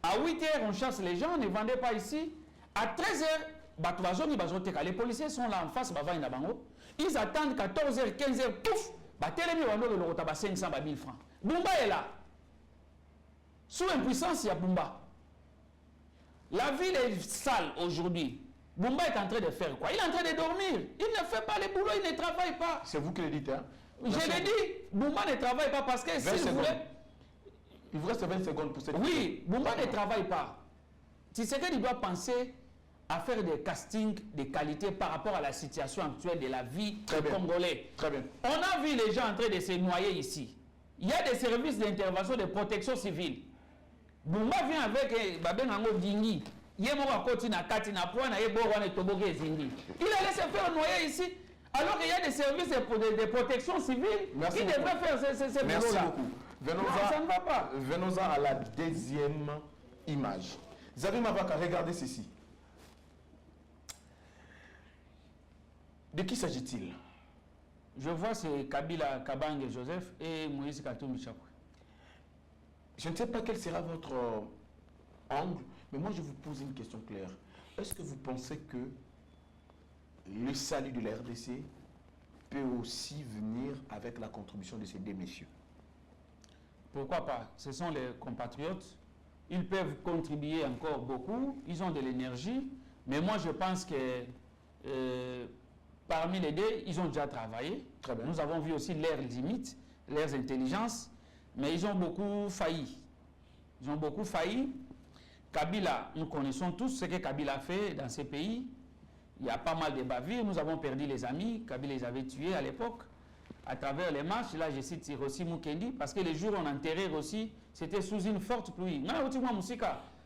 À 8 h, on chasse les gens, ne vendez pas ici. À 13 h, les policiers sont là en face, ils attendent 14 h, 15 h, pouf, le 500 000 francs. Bumba est là. Sous impuissance, il y a Bumba. La ville est sale aujourd'hui. Bumba est en train de faire quoi? Il est en train de dormir. Il ne fait pas le boulot, il ne travaille pas. C'est vous qui le dites, hein? Je l'ai dit, Bumba ne travaille pas parce que s'il voulait... Il vous reste 20 secondes pour cette... Oui, Bumba ne travaille pas. Tshisekedi doit penser à faire des castings de qualité par rapport à la situation actuelle de la vie des Congolais. Très bien. On a vu les gens en train de se noyer ici. Il y a des services d'intervention de protection civile. Bumba vient avec Babengango Dingi. Il a laissé faire noyer ici. Alors qu'il y a des services de protection civile qui devraient faire ces boulot-là. Ça ne va pas. Venons-en à la deuxième image. Xavier Mavaka, regardez ceci. De qui s'agit-il? Je vois c'est Kabila Kabange Joseph et Moïse Katumbi Chapwe. Je ne sais pas quel sera votre angle, mais moi je vous pose une question claire. Est-ce que vous pensez que le salut de la RDC peut aussi venir avec la contribution de ces 2 messieurs? Pourquoi pas? Ce sont les compatriotes. Ils peuvent contribuer encore beaucoup. Ils ont de l'énergie. Mais moi, je pense que parmi les 2, ils ont déjà travaillé. Très bien. Nous avons vu aussi leurs limites, leurs intelligences. Mais ils ont beaucoup failli. Ils ont beaucoup failli. Kabila, nous connaissons tous ce que Kabila a fait dans ces pays. Il y a pas mal de bavures. Nous avons perdu les amis. Kabila les avait tués à l'époque. À travers les marches, là je cite Rossi Mukendi, parce que les jours on enterrait Rossi, c'était sous une forte pluie.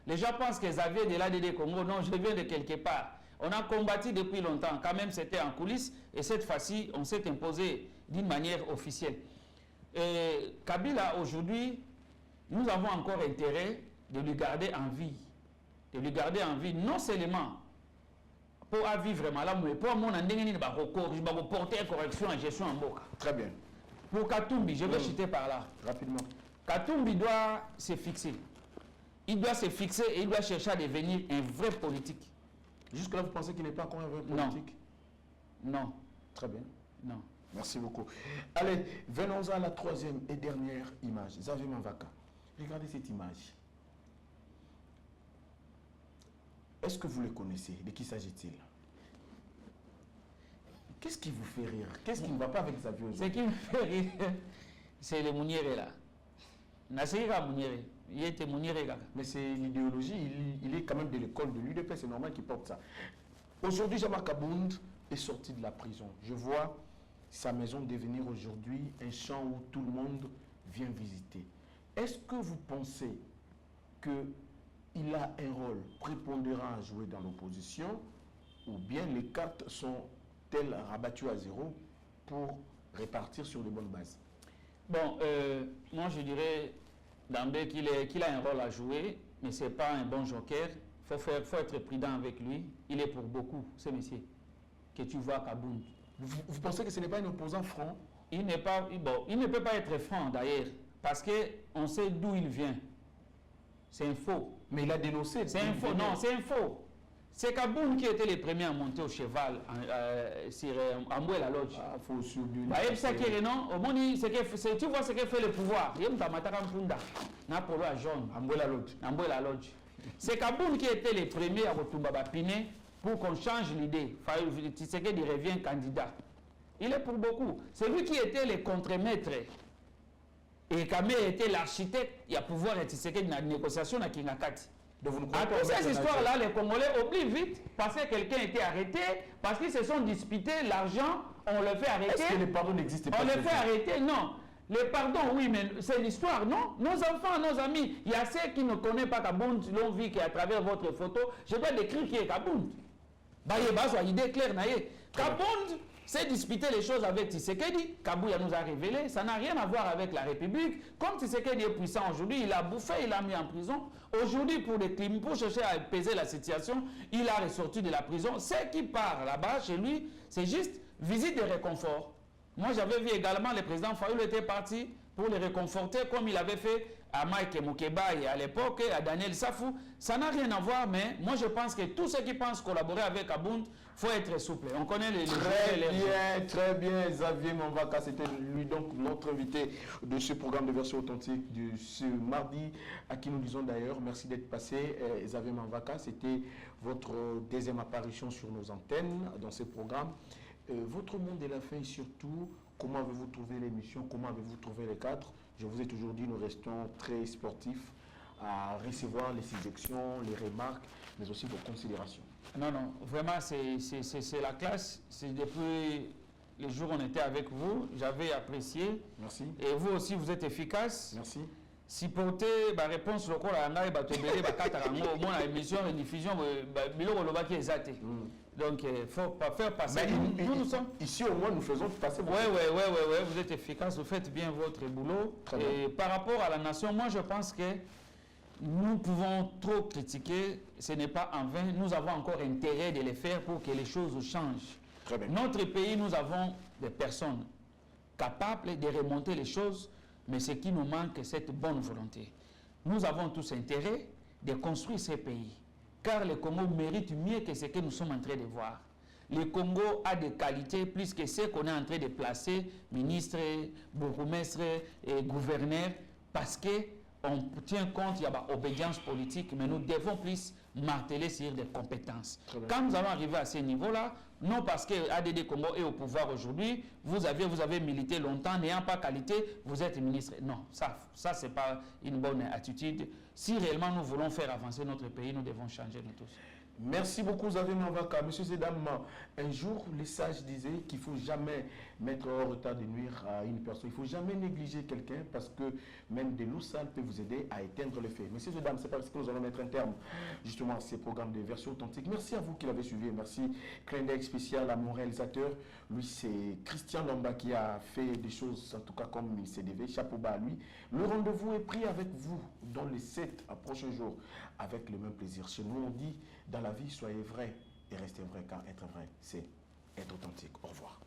Les gens pensent que Xavier de l'ADD Congo, non, je viens de quelque part. On a combattu depuis longtemps, quand même c'était en coulisses, et cette fois-ci, on s'est imposé d'une manière officielle. Et Kabila, aujourd'hui, nous avons encore intérêt de lui garder en vie. De lui garder en vie, non seulement pour vivre vraiment là, mais pour mon ending, je vais porter une correction en gestion en Boka. Très bien. Pour Katumbi, je vais chuter par là. Rapidement. Katumbi doit se fixer. Il doit se fixer et il doit chercher à devenir un vrai politique. Jusque-là, vous pensez qu'il n'est pas encore un vrai politique? Non. Très bien. Non. Merci beaucoup. Allez, venons à la troisième et dernière image. Xavier Mavaka. Regardez cette image. Est-ce que vous les connaissez? De qui s'agit-il? Qu'est-ce qui vous fait rire? Qu'est-ce qui ne va pas avec Xavier aujourd'hui? Ce qui me fait rire, c'est le Mouniere là. Nasira Mouniere. Il était Mouniere là. Mais c'est l'idéologie, il est quand même de l'école de l'UDP, c'est normal qu'il porte ça. Aujourd'hui, Jean-Marc Abound est sorti de la prison. Je vois sa maison devenir aujourd'hui un champ où tout le monde vient visiter. Est-ce que vous pensez qu'il a un rôle prépondérant à jouer dans l'opposition ou bien les cartes sont-elles rabattues à zéro pour répartir sur de bonnes bases? Bon, moi je dirais d'emblée qu'il a un rôle à jouer, mais ce n'est pas un bon joker. Il faut être prudent avec lui. Il est pour beaucoup, ce monsieur, que tu vois à Kabound. Vous pensez que ce n'est pas un opposant franc? Il ne peut pas être franc d'ailleurs, parce qu'on sait d'où il vient. C'est un faux. Mais il a dénoncé. C'est un faux. Non, c'est un faux. C'est Kabound qui était les premiers à monter au cheval sur Amboué la Lodge. Ah, faut aussi oublier. Tu vois ce que fait le pouvoir. Il y a un jaune. Amboué la Lodge. Amboué la Lodge. C'est Kabound qui était les premiers à retourner pour qu'on change l'idée. Tshisekedi revient candidat. Il est pour beaucoup. C'est lui qui était le contre-maître. Et Kamé était l'architecte. Il y a pouvoir et Tshisekedi dans la négociation à Kingakati. À toutes ces histoires-là, les Congolais oublient vite parce que quelqu'un était arrêté, parce qu'ils se sont disputés, l'argent, on le fait arrêter. Est-ce que les pardons n'existent pas? On le fait arrêter, non. Les pardons, oui, mais c'est l'histoire, non? Nos enfants, nos amis, il y a ceux qui ne connaissent pas Kabound, l'ont vu qu'à travers votre photo, je dois décrire qui est Kabound. Idée claire, Kabound s'est disputé les choses avec Tshisekedi. Kabouya nous a révélé, ça n'a rien à voir avec la République. Comme Tshisekedi est puissant aujourd'hui, il a bouffé, il a mis en prison. Aujourd'hui, pour chercher à apaiser la situation, il a ressorti de la prison. Ce qui part là-bas, chez lui, c'est juste visite de réconfort. Moi, j'avais vu également le président Fayoulou était parti pour le réconforter, comme il avait fait à Mike Moukeba et à l'époque à Daniel Safou. Ça n'a rien à voir, mais moi, je pense que tous ceux qui pensent collaborer avec Abound, il faut être souple. On connaît les très bien, Xavier Manvaka, c'était lui donc notre invité de ce programme de version authentique de ce mardi, à qui nous disons d'ailleurs merci d'être passé. Xavier Manvaka, c'était votre deuxième apparition sur nos antennes dans ce programme. Votre monde de la fin et surtout, comment avez-vous trouvé l'émission, comment avez-vous trouvé les cadres? Je vous ai toujours dit, nous restons très sportifs à recevoir les suggestions, les remarques, mais aussi vos considérations. Non, non, vraiment, c'est la classe. C'est depuis le jour où on était avec vous, j'avais apprécié. Merci. Et vous aussi, vous êtes efficace. Merci. Si porter la réponse au cours de la émission et diffusion, donc il faut pas faire passer. Nous sommes ici au moins nous faisons passer. Oui, vous êtes efficace, vous faites bien votre boulot. Et par rapport à la nation, moi je pense que nous pouvons trop critiquer, ce n'est pas en vain. Nous avons encore intérêt de les faire pour que les choses changent. Très bien. Notre pays, nous avons des personnes capables de remonter les choses. Mais ce qui nous manque, c'est cette bonne volonté. Nous avons tous intérêt de construire ces pays. Car le Congo mérite mieux que ce que nous sommes en train de voir. Le Congo a des qualités plus que ce qu'on est en train de placer, ministres, bourgmestres et gouverneurs, parce qu'on tient compte, il y a l'obédience politique, mais nous devons plus marteler sur des compétences. Quand nous allons arriver à ce niveau-là, non parce que ADD Congo est au pouvoir aujourd'hui, vous avez milité longtemps, n'ayant pas qualité, vous êtes ministre. Non, ça ce n'est pas une bonne attitude. Si réellement nous voulons faire avancer notre pays, nous devons changer nous tous. Merci beaucoup, Xavier Manvaka. Monsieur Zedam, un jour, les sages disaient qu'il ne faut jamais mettre en retard de nuire à une personne. Il ne faut jamais négliger quelqu'un parce que même de l'eau sale peut vous aider à éteindre le feu. Monsieur Zedam, c'est parce que nous allons mettre un terme justement à ces programmes de version authentique. Merci à vous qui l'avez suivi. Merci. Clin d'œil spécial à mon réalisateur. Lui, c'est Christian Lomba qui a fait des choses, en tout cas comme il s'est dévé. Chapeau bas à lui. Le rendez-vous est pris avec vous dans les 7 prochains jours avec le même plaisir. Chez nous, on dit dans la vie, soyez vrai et restez vrai, car être vrai, c'est être authentique. Au revoir.